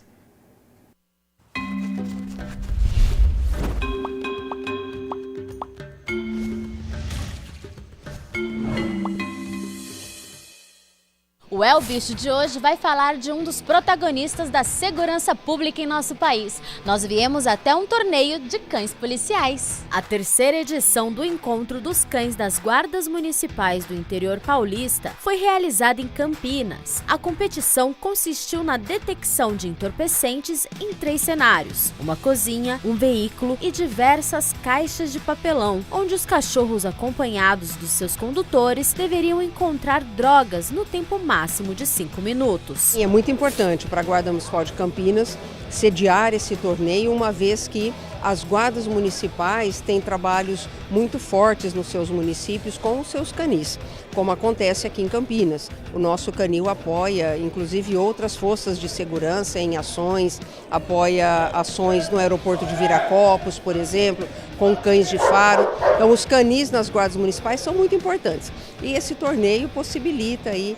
O É o Bicho de hoje vai falar de um dos protagonistas da segurança pública em nosso país. Nós viemos até um torneio de cães policiais. A terceira edição do Encontro dos Cães das Guardas Municipais do interior paulista foi realizada em Campinas. A competição consistiu na detecção de entorpecentes em 3 cenários: uma cozinha, um veículo e diversas caixas de papelão, onde os cachorros acompanhados dos seus condutores deveriam encontrar drogas no tempo máximo de 5 minutos. É muito importante para a Guarda Municipal de Campinas sediar esse torneio, uma vez que as guardas municipais têm trabalhos muito fortes nos seus municípios com os seus canis, como acontece aqui em Campinas. O nosso canil apoia, inclusive, outras forças de segurança em ações, apoia ações no aeroporto de Viracopos, por exemplo, com cães de faro. Então, os canis nas guardas municipais são muito importantes. E esse torneio possibilita aí,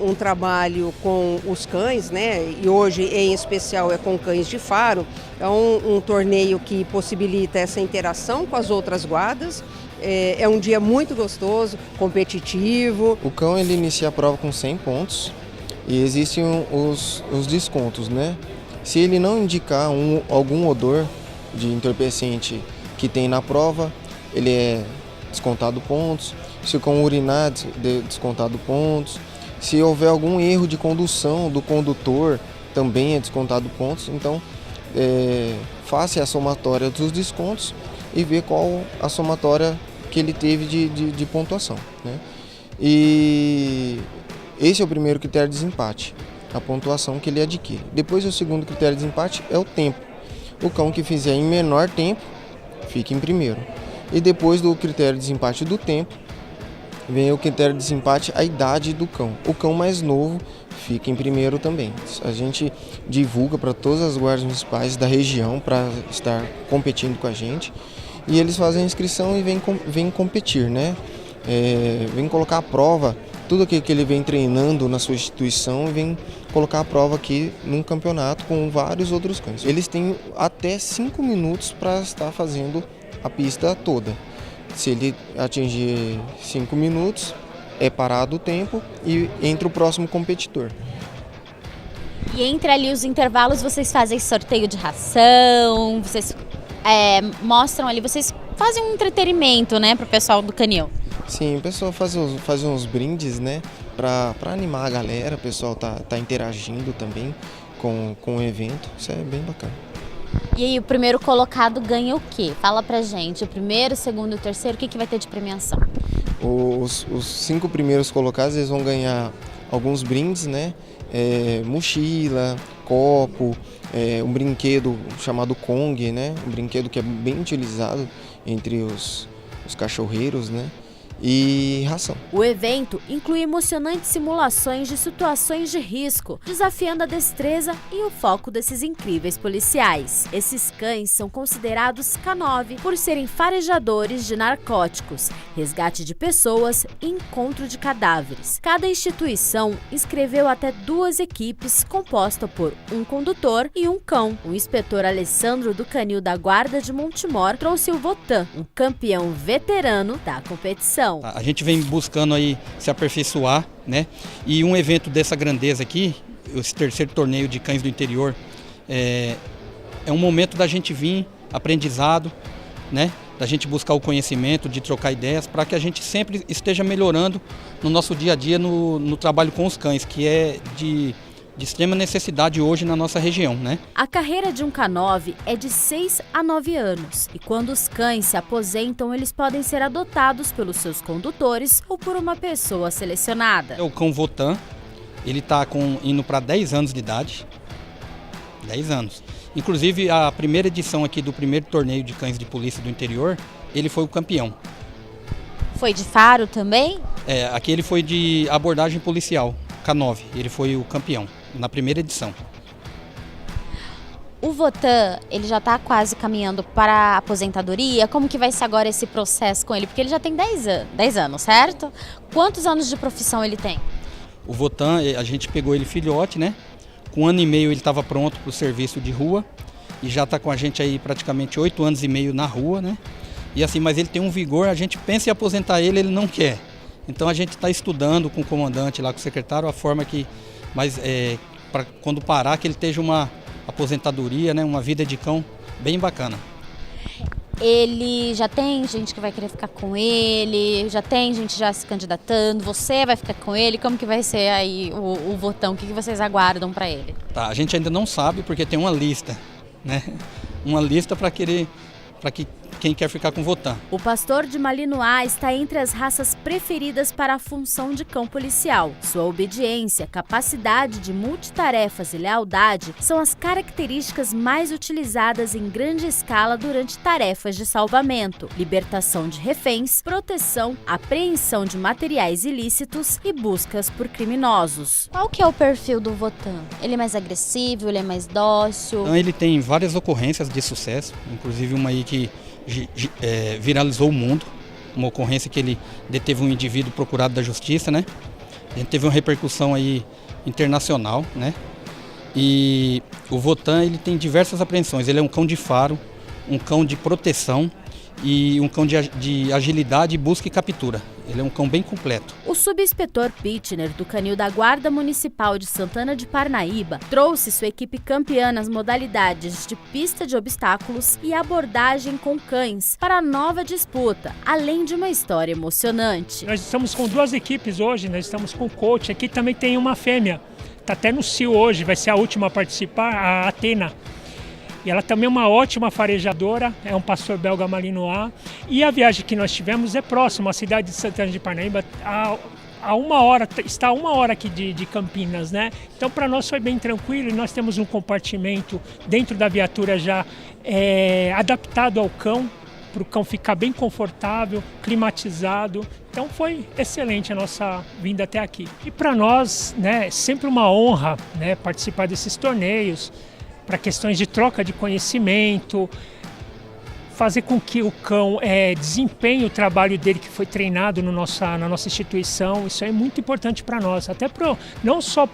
um trabalho com os cães, né? E hoje, em especial, é com cães de faro. É um torneio que possibilita essa interação com as outras guardas. É um dia muito gostoso, competitivo. O cão ele inicia a prova com 100 pontos e existem os descontos, né? Se ele não indicar algum odor de entorpecente que tem na prova, ele é descontado pontos. Se o cão urinar, descontado pontos. Se houver algum erro de condução do condutor, também é descontado pontos. Então, faça a somatória dos descontos e vê qual a somatória que ele teve de pontuação, né? E esse é o primeiro critério de desempate, a pontuação que ele adquire. Depois, o segundo critério de desempate é o tempo. O cão que fizer em menor tempo fica em primeiro. E depois do critério de desempate do tempo, vem o critério de desempate a idade do cão. O cão mais novo fica em primeiro também. A gente divulga para todas as guardas municipais da região para estar competindo com a gente. E eles fazem a inscrição e vêm competir, né? Vem colocar à prova tudo aquilo que ele vem treinando na sua instituição e vem colocar à prova aqui num campeonato com vários outros cães. Eles têm até 5 minutos para estar fazendo a pista toda. Se ele atingir 5 minutos, é parado o tempo e entra o próximo competidor. E entre ali os intervalos vocês fazem sorteio de ração, vocês mostram ali, vocês fazem um entretenimento, né, pro pessoal do canil. Sim, o pessoal faz uns brindes, né, para animar a galera, o pessoal tá interagindo também com o evento, isso é bem bacana. E aí, o primeiro colocado ganha o quê? Fala pra gente, o primeiro, o segundo e o terceiro, o que vai ter de premiação? Os 5 primeiros colocados, eles vão ganhar alguns brindes, né, mochila, copo, um brinquedo chamado Kong, né, um brinquedo que é bem utilizado entre os cachorreiros, né, e ração. O evento inclui emocionantes simulações de situações de risco, desafiando a destreza e o foco desses incríveis policiais. Esses cães são considerados K9 por serem farejadores de narcóticos, resgate de pessoas e encontro de cadáveres. Cada instituição inscreveu até 2 equipes compostas por um condutor e um cão. O inspetor Alessandro do Canil da Guarda de Montemor trouxe o Votan, um campeão veterano da competição. A gente vem buscando aí se aperfeiçoar, né? E um evento dessa grandeza aqui, esse terceiro torneio de cães do interior, é um momento da gente vir aprendizado, né? Da gente buscar o conhecimento, de trocar ideias, para que a gente sempre esteja melhorando no nosso dia a dia no trabalho com os cães, que é de extrema necessidade hoje na nossa região, né? A carreira de um K9 é de 6 a 9 anos e quando os cães se aposentam, eles podem ser adotados pelos seus condutores ou por uma pessoa selecionada. O cão Votan, ele está indo para 10 anos de idade, 10 anos. Inclusive, a primeira edição aqui do primeiro torneio de cães de polícia do interior, ele foi o campeão. Foi de faro também? Aqui ele foi de abordagem policial, K9, ele foi o campeão na primeira edição. O Votan, ele já está quase caminhando para a aposentadoria. Como que vai ser agora esse processo com ele? Porque ele já tem 10 anos, certo? Quantos anos de profissão ele tem? O Votan, a gente pegou ele filhote, né? Com 1 ano e meio ele estava pronto para o serviço de rua e já está com a gente aí praticamente 8 anos e meio na rua, né? E assim, mas ele tem um vigor, a gente pensa em aposentar ele não quer. Então a gente está estudando com o comandante lá, com o secretário, a forma que, para quando parar, que ele esteja uma aposentadoria, né, uma vida de cão bem bacana. Ele já tem gente que vai querer ficar com ele, já tem gente já se candidatando, você vai ficar com ele, como que vai ser aí o Votão, o que vocês aguardam para ele? Tá, a gente ainda não sabe porque tem uma lista, né? Uma lista para que quem quer ficar com o Votan. O pastor de Malinois está entre as raças preferidas para a função de cão policial. Sua obediência, capacidade de multitarefas e lealdade são as características mais utilizadas em grande escala durante tarefas de salvamento, libertação de reféns, proteção, apreensão de materiais ilícitos e buscas por criminosos. Qual que é o perfil do Votan? Ele é mais agressivo, ele é mais dócil? Então, ele tem várias ocorrências de sucesso, inclusive uma aí que viralizou o mundo, uma ocorrência que ele deteve um indivíduo procurado da justiça, né? A gente teve uma repercussão aí internacional, né? E o Votan, ele tem diversas apreensões. Ele é um cão de faro, um cão de proteção e um cão de agilidade, busca e captura. Ele é um cão bem completo. O subinspetor Pitner, do Canil da Guarda Municipal de Santana de Parnaíba, trouxe sua equipe campeã nas modalidades de pista de obstáculos e abordagem com cães para a nova disputa, além de uma história emocionante. Nós estamos com 2 equipes hoje, nós estamos com o coach. Aqui também tem uma fêmea, está até no cio hoje, vai ser a última a participar, a Atena. E ela também é uma ótima farejadora, é um pastor belga Malinois. E a viagem que nós tivemos é próxima, a cidade de Santana de Parnaíba, está a 1 hora aqui de Campinas, né? Então para nós foi bem tranquilo, e nós temos um compartimento dentro da viatura já adaptado ao cão, para o cão ficar bem confortável, climatizado. Então foi excelente a nossa vinda até aqui. E para nós, né, é sempre uma honra, né, participar desses torneios, para questões de troca de conhecimento, fazer com que o cão desempenhe o trabalho dele que foi treinado na nossa instituição. Isso é muito importante para nós, até não só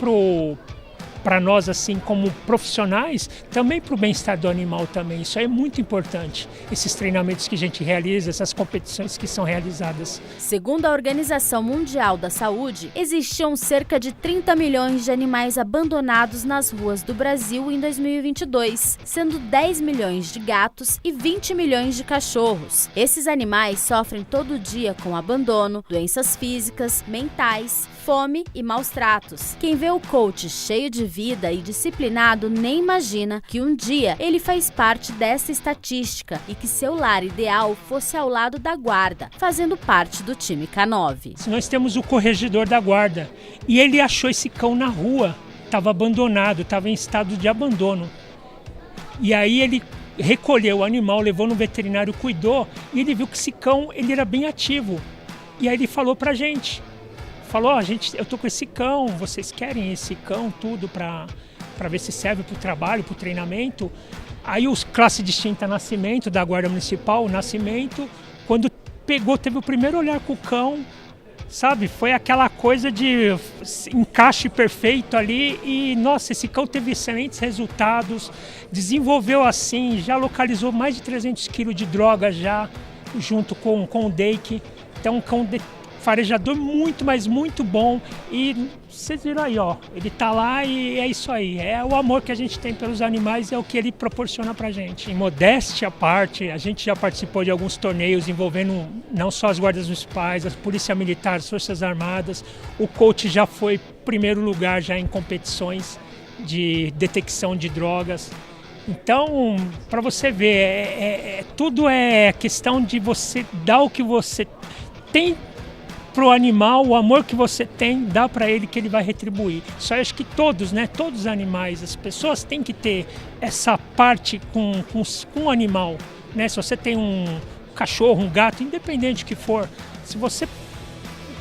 para nós assim como profissionais, também para o bem-estar do animal também. Isso é muito importante, esses treinamentos que a gente realiza, essas competições que são realizadas. Segundo a Organização Mundial da Saúde, existiam cerca de 30 milhões de animais abandonados nas ruas do Brasil em 2022, sendo 10 milhões de gatos e 20 milhões de cachorros. Esses animais sofrem todo dia com abandono, doenças físicas, mentais, fome e maus tratos. Quem vê o coach cheio de vida e disciplinado nem imagina que um dia ele faz parte dessa estatística e que seu lar ideal fosse ao lado da guarda, fazendo parte do time K9. Nós temos o corregedor da guarda e ele achou esse cão na rua, estava abandonado, estava em estado de abandono. E aí ele recolheu o animal, levou no veterinário, cuidou, e ele viu que esse cão ele era bem ativo. E aí ele falou pra gente. Falou, eu tô com esse cão, vocês querem esse cão, tudo para ver se serve para o trabalho, para o treinamento. Aí os classe distinta Nascimento, da Guarda Municipal, o Nascimento, quando pegou, teve o primeiro olhar com o cão, sabe? Foi aquela coisa de encaixe perfeito ali e, nossa, esse cão teve excelentes resultados, desenvolveu assim, já localizou mais de 300 quilos de droga já, junto com o Dake. Então, um cão farejador muito, mas muito bom, e vocês viram aí, ó, ele tá lá e é isso aí, é o amor que a gente tem pelos animais, é o que ele proporciona pra gente. Em modéstia à parte, a gente já participou de alguns torneios envolvendo não só as guardas municipais, a polícia militar, as forças armadas, o coach já foi primeiro lugar já em competições de detecção de drogas. Então, para você ver, tudo é questão de você dar o que você tem pro animal, o amor que você tem, dá para ele que ele vai retribuir. Só acho que todos, né, todos os animais, as pessoas têm que ter essa parte com o animal, né? Se você tem um cachorro, um gato, independente do que for, se você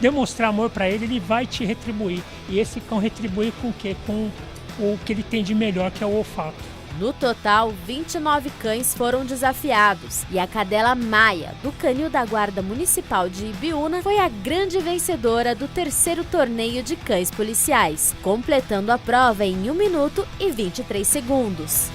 demonstrar amor para ele, ele vai te retribuir. E esse cão retribui com o quê? Com o que ele tem de melhor, que é o olfato. No total, 29 cães foram desafiados e a cadela Maia, do Canil da Guarda Municipal de Ibiúna, foi a grande vencedora do 3º torneio de cães policiais, completando a prova em 1 minuto e 23 segundos.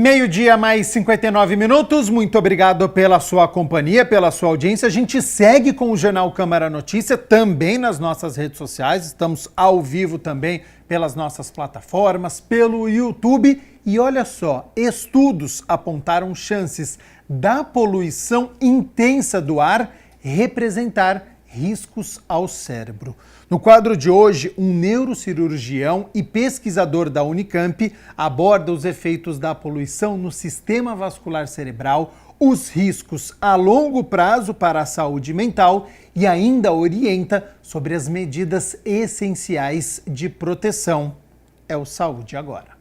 Meio-dia mais 59 minutos, muito obrigado pela sua companhia, pela sua audiência. A gente segue com o Jornal Câmara Notícia também nas nossas redes sociais, estamos ao vivo também pelas nossas plataformas, pelo YouTube. E olha só, estudos apontaram chances da poluição intensa do ar representar riscos ao cérebro. No quadro de hoje, um neurocirurgião e pesquisador da Unicamp aborda os efeitos da poluição no sistema vascular cerebral, os riscos a longo prazo para a saúde mental e ainda orienta sobre as medidas essenciais de proteção. É o Saúde Agora.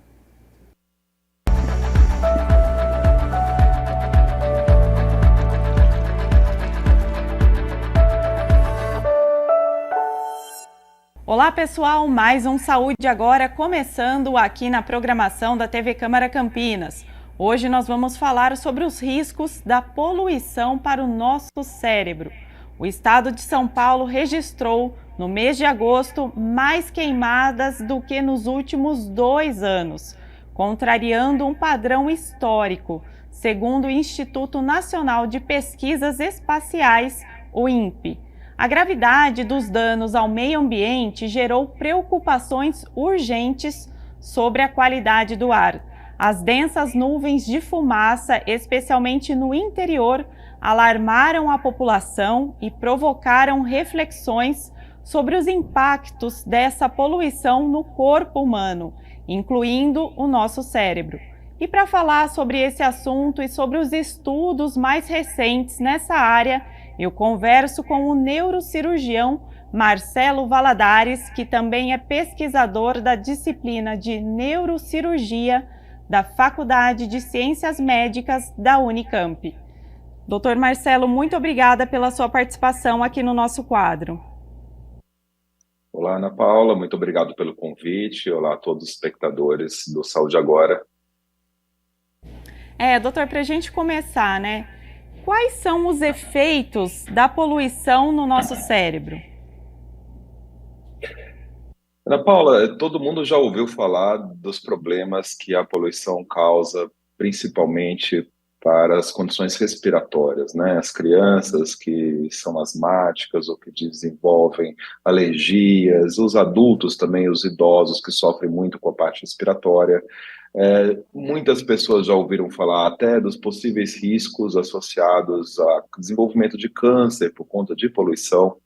Olá pessoal, mais um Saúde Agora começando aqui na programação da TV Câmara Campinas. Hoje nós vamos falar sobre os riscos da poluição para o nosso cérebro. O estado de São Paulo registrou no mês de agosto mais queimadas do que nos últimos 2 anos, contrariando um padrão histórico, segundo o Instituto Nacional de Pesquisas Espaciais, o INPE. A gravidade dos danos ao meio ambiente gerou preocupações urgentes sobre a qualidade do ar. As densas nuvens de fumaça, especialmente no interior, alarmaram a população e provocaram reflexões sobre os impactos dessa poluição no corpo humano, incluindo o nosso cérebro. E para falar sobre esse assunto e sobre os estudos mais recentes nessa área, eu converso com o neurocirurgião Marcelo Valadares, que também é pesquisador da disciplina de neurocirurgia da Faculdade de Ciências Médicas da Unicamp. Doutor Marcelo, muito obrigada pela sua participação aqui no nosso quadro. Olá, Ana Paula, muito obrigado pelo convite. Olá a todos os espectadores do Saúde Agora. Doutor, para a gente começar, né? Quais são os efeitos da poluição no nosso cérebro? Ana Paula, todo mundo já ouviu falar dos problemas que a poluição causa, principalmente para as condições respiratórias, né? As crianças que são asmáticas ou que desenvolvem alergias, os adultos também, os idosos que sofrem muito com a parte respiratória. Muitas pessoas já ouviram falar até dos possíveis riscos associados ao desenvolvimento de câncer por conta de poluição.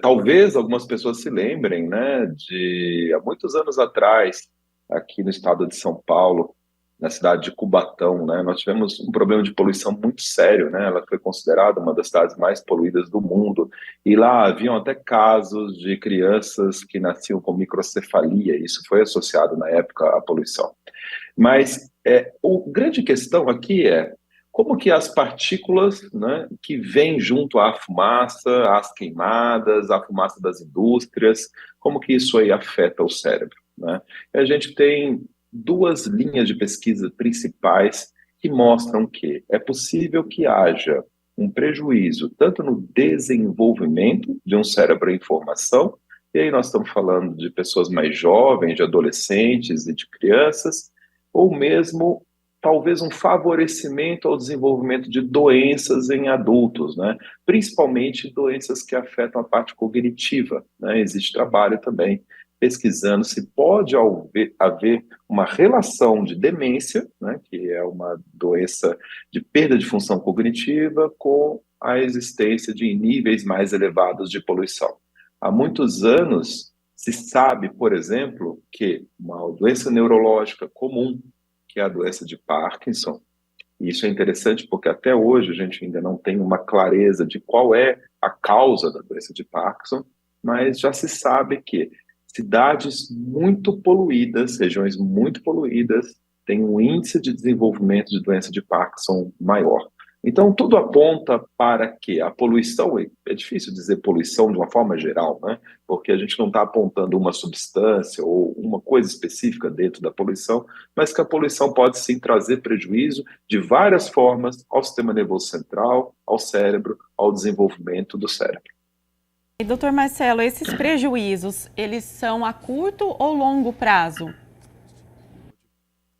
Talvez algumas pessoas se lembrem, né, de há muitos anos atrás, aqui no estado de São Paulo, na cidade de Cubatão, né, nós tivemos um problema de poluição muito sério, né, ela foi considerada uma das cidades mais poluídas do mundo, e lá haviam até casos de crianças que nasciam com microcefalia, isso foi associado na época à poluição. Mas a grande questão aqui é como que as partículas, né, que vêm junto à fumaça, às queimadas, à fumaça das indústrias, como que isso aí afeta o cérebro, né? E a gente tem 2 linhas de pesquisa principais que mostram que é possível que haja um prejuízo tanto no desenvolvimento de um cérebro em formação, e aí nós estamos falando de pessoas mais jovens, de adolescentes e de crianças, ou mesmo talvez um favorecimento ao desenvolvimento de doenças em adultos, né? Principalmente doenças que afetam a parte cognitiva, né? Existe trabalho também pesquisando se pode haver uma relação de demência, né, que é uma doença de perda de função cognitiva, com a existência de níveis mais elevados de poluição. Há muitos anos se sabe, por exemplo, que uma doença neurológica comum, que é a doença de Parkinson, e isso é interessante porque até hoje a gente ainda não tem uma clareza de qual é a causa da doença de Parkinson, mas já se sabe que cidades muito poluídas, regiões muito poluídas, têm um índice de desenvolvimento de doença de Parkinson maior. Então, tudo aponta para que a poluição, é difícil dizer poluição de uma forma geral, né? Porque a gente não está apontando uma substância ou uma coisa específica dentro da poluição, mas que a poluição pode sim trazer prejuízo de várias formas ao sistema nervoso central, ao cérebro, ao desenvolvimento do cérebro. E, doutor Marcelo, esses prejuízos, eles são a curto ou longo prazo?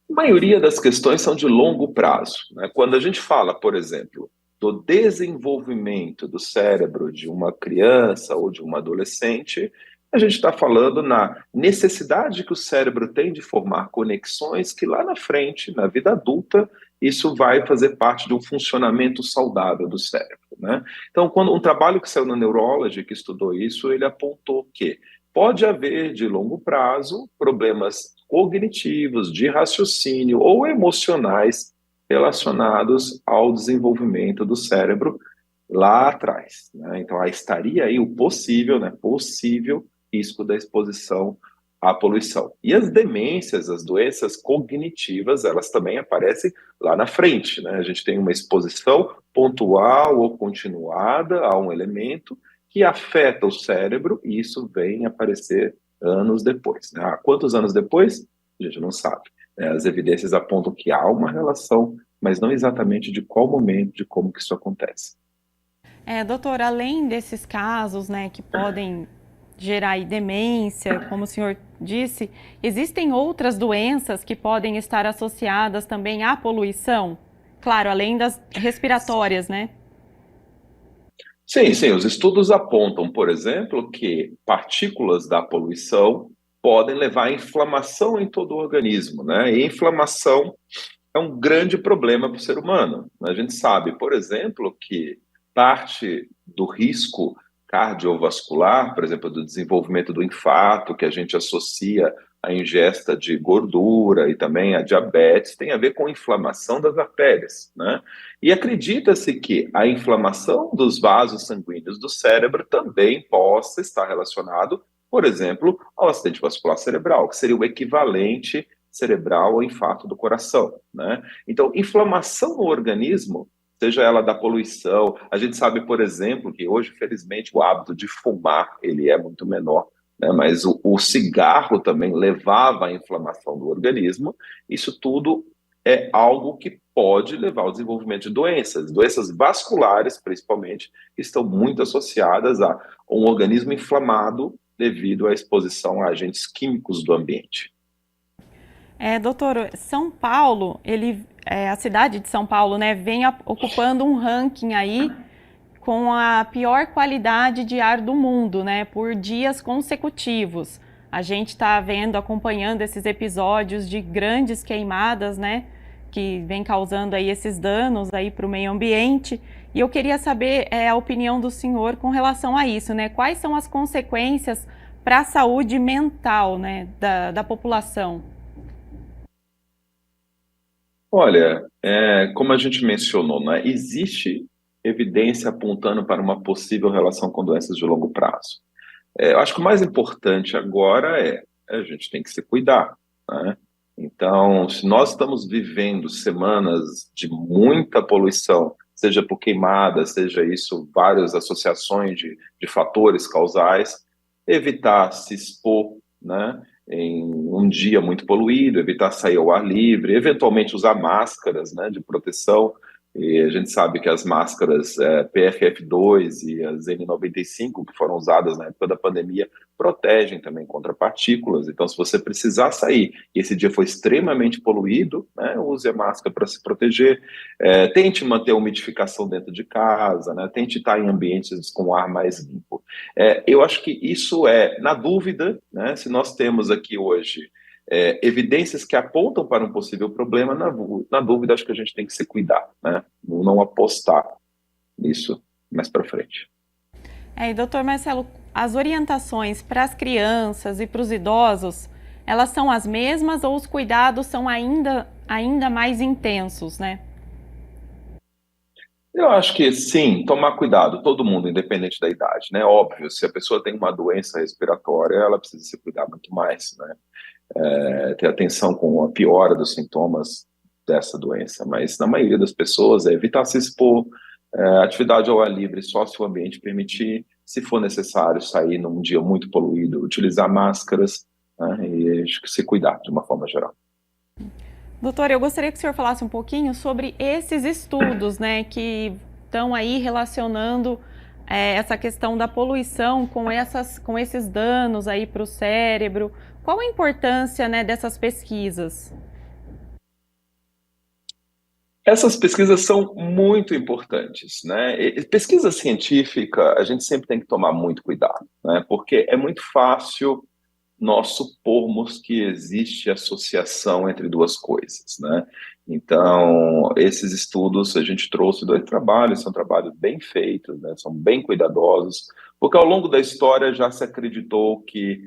A maioria das questões são de longo prazo, né? Quando a gente fala, por exemplo, do desenvolvimento do cérebro de uma criança ou de uma adolescente, a gente está falando na necessidade que o cérebro tem de formar conexões que lá na frente, na vida adulta, isso vai fazer parte de um funcionamento saudável do cérebro, né? Então, quando um trabalho que saiu na Neurology, que estudou isso, ele apontou que pode haver, de longo prazo, problemas cognitivos, de raciocínio ou emocionais relacionados ao desenvolvimento do cérebro lá atrás, né? Então, aí estaria aí o possível, né, possível risco da exposição à poluição. E as demências, as doenças cognitivas, elas também aparecem lá na frente, né? A gente tem uma exposição pontual ou continuada a um elemento que afeta o cérebro e isso vem aparecer anos depois, né? Quantos anos depois? A gente não sabe, né? As evidências apontam que há uma relação, mas não exatamente de qual momento, de como que isso acontece. Doutor, além desses casos, né, que podem gerar aí demência, como o senhor disse, existem outras doenças que podem estar associadas também à poluição? Claro, além das respiratórias, né? Sim, os estudos apontam, por exemplo, que partículas da poluição podem levar à inflamação em todo o organismo, né? E inflamação é um grande problema para o ser humano. A gente sabe, por exemplo, que parte do risco cardiovascular, por exemplo, do desenvolvimento do infarto, que a gente associa à ingesta de gordura e também a diabetes, tem a ver com inflamação das artérias, né? E acredita-se que a inflamação dos vasos sanguíneos do cérebro também possa estar relacionado, por exemplo, ao acidente vascular cerebral, que seria o equivalente cerebral ao infarto do coração, né? Então, inflamação no organismo, seja ela da poluição, a gente sabe, por exemplo, que hoje, felizmente, o hábito de fumar, ele é muito menor, né? Mas o cigarro também levava à inflamação do organismo. Isso tudo é algo que pode levar ao desenvolvimento de doenças vasculares, principalmente, que estão muito associadas a um organismo inflamado devido à exposição a agentes químicos do ambiente. Doutor, São Paulo, a cidade de São Paulo, né, vem ocupando um ranking aí com a pior qualidade de ar do mundo, né, por dias consecutivos. A gente está acompanhando esses episódios de grandes queimadas, né, que vem causando aí esses danos aí para o meio ambiente. E eu queria saber a opinião do senhor com relação a isso, né? Quais são as consequências para a saúde mental, né, da população? Olha, como a gente mencionou, né, existe evidência apontando para uma possível relação com doenças de longo prazo. Eu acho que o mais importante agora a gente tem que se cuidar, né? Então, se nós estamos vivendo semanas de muita poluição, seja por queimada, seja isso várias associações de fatores causais, evitar se expor, né, em um dia muito poluído, evitar sair ao ar livre, eventualmente usar máscaras, né, de proteção. E a gente sabe que as máscaras PFF2 e as N95, que foram usadas na época da pandemia, protegem também contra partículas. Então, se você precisar sair e esse dia foi extremamente poluído, né, use a máscara para se proteger. Tente manter a umidificação dentro de casa, né, tente estar em ambientes com ar mais limpo. Eu acho que isso na dúvida, né, se nós temos aqui hoje evidências que apontam para um possível problema, na dúvida, acho que a gente tem que se cuidar, né? Não apostar nisso mais para frente. E doutor Marcelo, as orientações para as crianças e para os idosos, elas são as mesmas ou os cuidados são ainda mais intensos, né? Eu acho que sim, tomar cuidado, todo mundo, independente da idade, né? Óbvio, se a pessoa tem uma doença respiratória, ela precisa se cuidar muito mais, né? Ter atenção com a piora dos sintomas dessa doença, mas na maioria das pessoas evitar se expor, atividade ao ar livre só se o ambiente permitir, se for necessário sair num dia muito poluído, utilizar máscaras, né, e acho que se cuidar de uma forma geral. Doutor, eu gostaria que o senhor falasse um pouquinho sobre esses estudos, né, que estão aí relacionando essa questão da poluição com esses danos aí para o cérebro. Qual a importância, né, dessas pesquisas? Essas pesquisas são muito importantes, né? Pesquisa científica, a gente sempre tem que tomar muito cuidado, né? Porque é muito fácil nós supormos que existe associação entre duas coisas, né? Então, esses estudos, a gente trouxe 2 trabalhos, são trabalhos bem feitos, né? São bem cuidadosos, porque ao longo da história já se acreditou que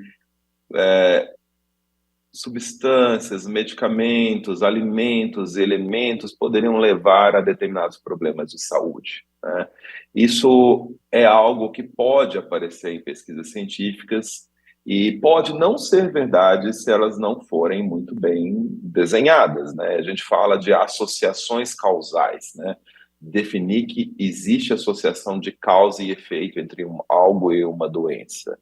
substâncias, medicamentos, alimentos, elementos poderiam levar a determinados problemas de saúde, né? Isso é algo que pode aparecer em pesquisas científicas e pode não ser verdade se elas não forem muito bem desenhadas, né? A gente fala de associações causais, né? Definir que existe associação de causa e efeito entre algo e uma doença.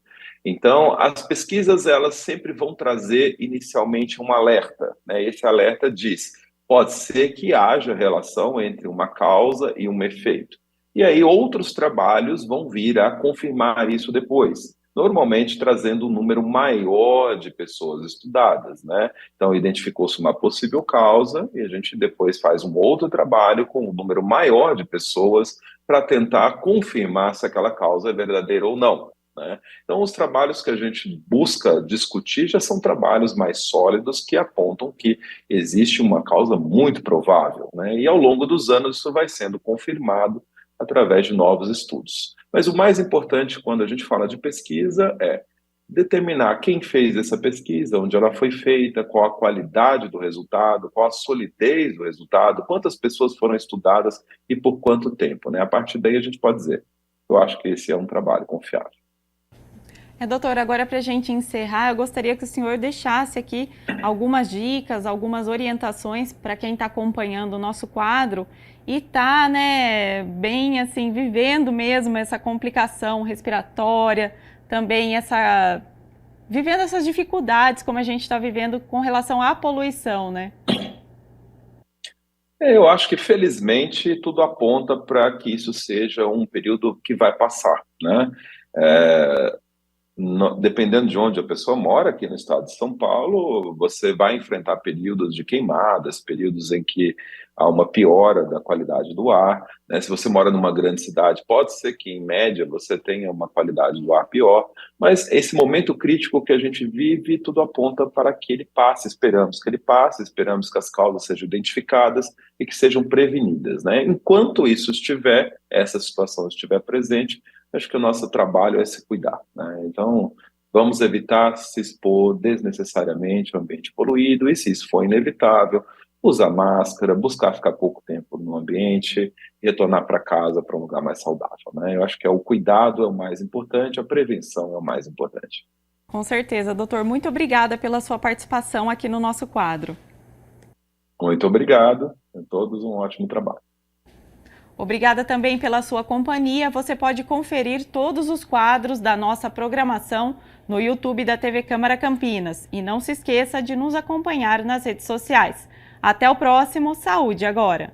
Então, as pesquisas, elas sempre vão trazer inicialmente um alerta, né? Esse alerta diz, pode ser que haja relação entre uma causa e um efeito. E aí outros trabalhos vão vir a confirmar isso depois, normalmente trazendo um número maior de pessoas estudadas, né? Então, identificou-se uma possível causa e a gente depois faz um outro trabalho com um número maior de pessoas para tentar confirmar se aquela causa é verdadeira ou não, né? Então, os trabalhos que a gente busca discutir já são trabalhos mais sólidos que apontam que existe uma causa muito provável, né? E ao longo dos anos isso vai sendo confirmado através de novos estudos. Mas o mais importante quando a gente fala de pesquisa é determinar quem fez essa pesquisa, onde ela foi feita, qual a qualidade do resultado, qual a solidez do resultado, quantas pessoas foram estudadas e por quanto tempo, né? A partir daí a gente pode dizer, eu acho que esse é um trabalho confiável. Doutor, agora para a gente encerrar, eu gostaria que o senhor deixasse aqui algumas dicas, algumas orientações para quem está acompanhando o nosso quadro e está, né, bem assim, vivendo mesmo essa complicação respiratória, também vivendo essas dificuldades como a gente está vivendo com relação à poluição, né? Eu acho que felizmente tudo aponta para que isso seja um período que vai passar, né? Dependendo de onde a pessoa mora, aqui no estado de São Paulo, você vai enfrentar períodos de queimadas, períodos em que há uma piora da qualidade do ar, né? Se você mora numa grande cidade, pode ser que, em média, você tenha uma qualidade do ar pior, mas esse momento crítico que a gente vive, tudo aponta para que ele passe, esperamos que ele passe, esperamos que as causas sejam identificadas e que sejam prevenidas, né? Enquanto isso estiver, essa situação estiver presente, acho que o nosso trabalho é se cuidar, né? Então, vamos evitar se expor desnecessariamente ao ambiente poluído e, se isso for inevitável, usar máscara, buscar ficar pouco tempo no ambiente, retornar para casa para um lugar mais saudável, né? Eu acho que o cuidado é o mais importante, a prevenção é o mais importante. Com certeza, doutor. Muito obrigada pela sua participação aqui no nosso quadro. Muito obrigado. A todos um ótimo trabalho. Obrigada também pela sua companhia. Você pode conferir todos os quadros da nossa programação no YouTube da TV Câmara Campinas. E não se esqueça de nos acompanhar nas redes sociais. Até o próximo Saúde Agora!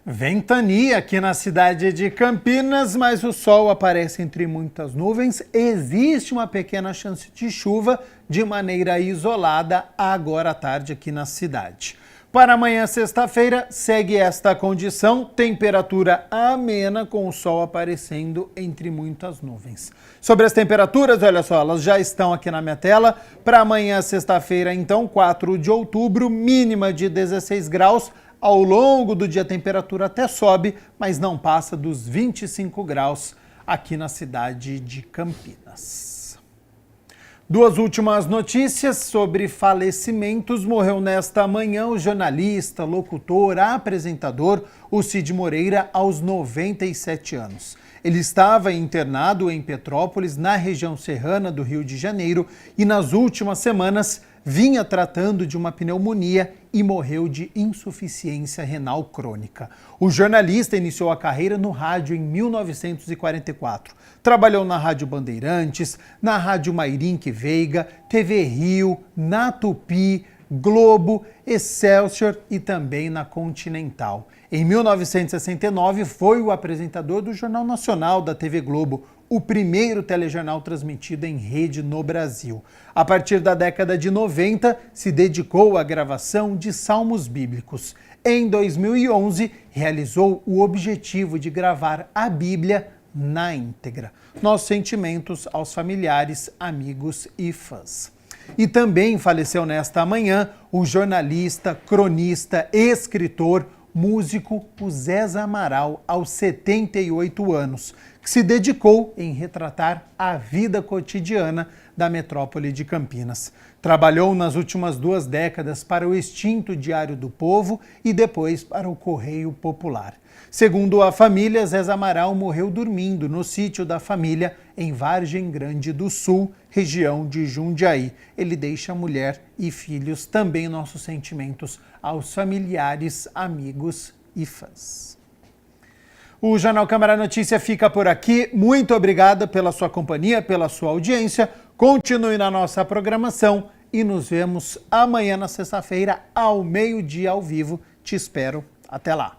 Ventania aqui na cidade de Campinas, mas o sol aparece entre muitas nuvens. Existe uma pequena chance de chuva de maneira isolada agora à tarde aqui na cidade. Para amanhã, sexta-feira, segue esta condição, temperatura amena com o sol aparecendo entre muitas nuvens. Sobre as temperaturas, olha só, elas já estão aqui na minha tela. Para amanhã, sexta-feira, então, 4 de outubro, mínima de 16 graus. Ao longo do dia a temperatura até sobe, mas não passa dos 25 graus aqui na cidade de Campinas. Duas últimas notícias sobre falecimentos. Morreu nesta manhã o jornalista, locutor, apresentador, o Cid Moreira, aos 97 anos. Ele estava internado em Petrópolis, na região serrana do Rio de Janeiro, e nas últimas semanas vinha tratando de uma pneumonia e morreu de insuficiência renal crônica. O jornalista iniciou a carreira no rádio em 1944. Trabalhou na Rádio Bandeirantes, na Rádio Mairink Veiga, TV Rio, na Tupi, Globo, Excelsior e também na Continental. Em 1969, foi o apresentador do Jornal Nacional da TV Globo, o primeiro telejornal transmitido em rede no Brasil. A partir da década de 90, se dedicou à gravação de salmos bíblicos. Em 2011, realizou o objetivo de gravar a Bíblia na íntegra. Nossos sentimentos aos familiares, amigos e fãs. E também faleceu nesta manhã o jornalista, cronista, escritor, músico, o Zé Amaral, aos 78 anos, que se dedicou em retratar a vida cotidiana da metrópole de Campinas. Trabalhou nas últimas 2 décadas para o extinto Diário do Povo e depois para o Correio Popular. Segundo a família, Zé Amaral morreu dormindo no sítio da família em Vargem Grande do Sul, região de Jundiaí. Ele deixa mulher e filhos. Também nossos sentimentos aos familiares, amigos e fãs. O Jornal Câmara Notícia fica por aqui. Muito obrigada pela sua companhia, pela sua audiência. Continue na nossa programação e nos vemos amanhã na sexta-feira ao meio-dia ao vivo. Te espero. Até lá.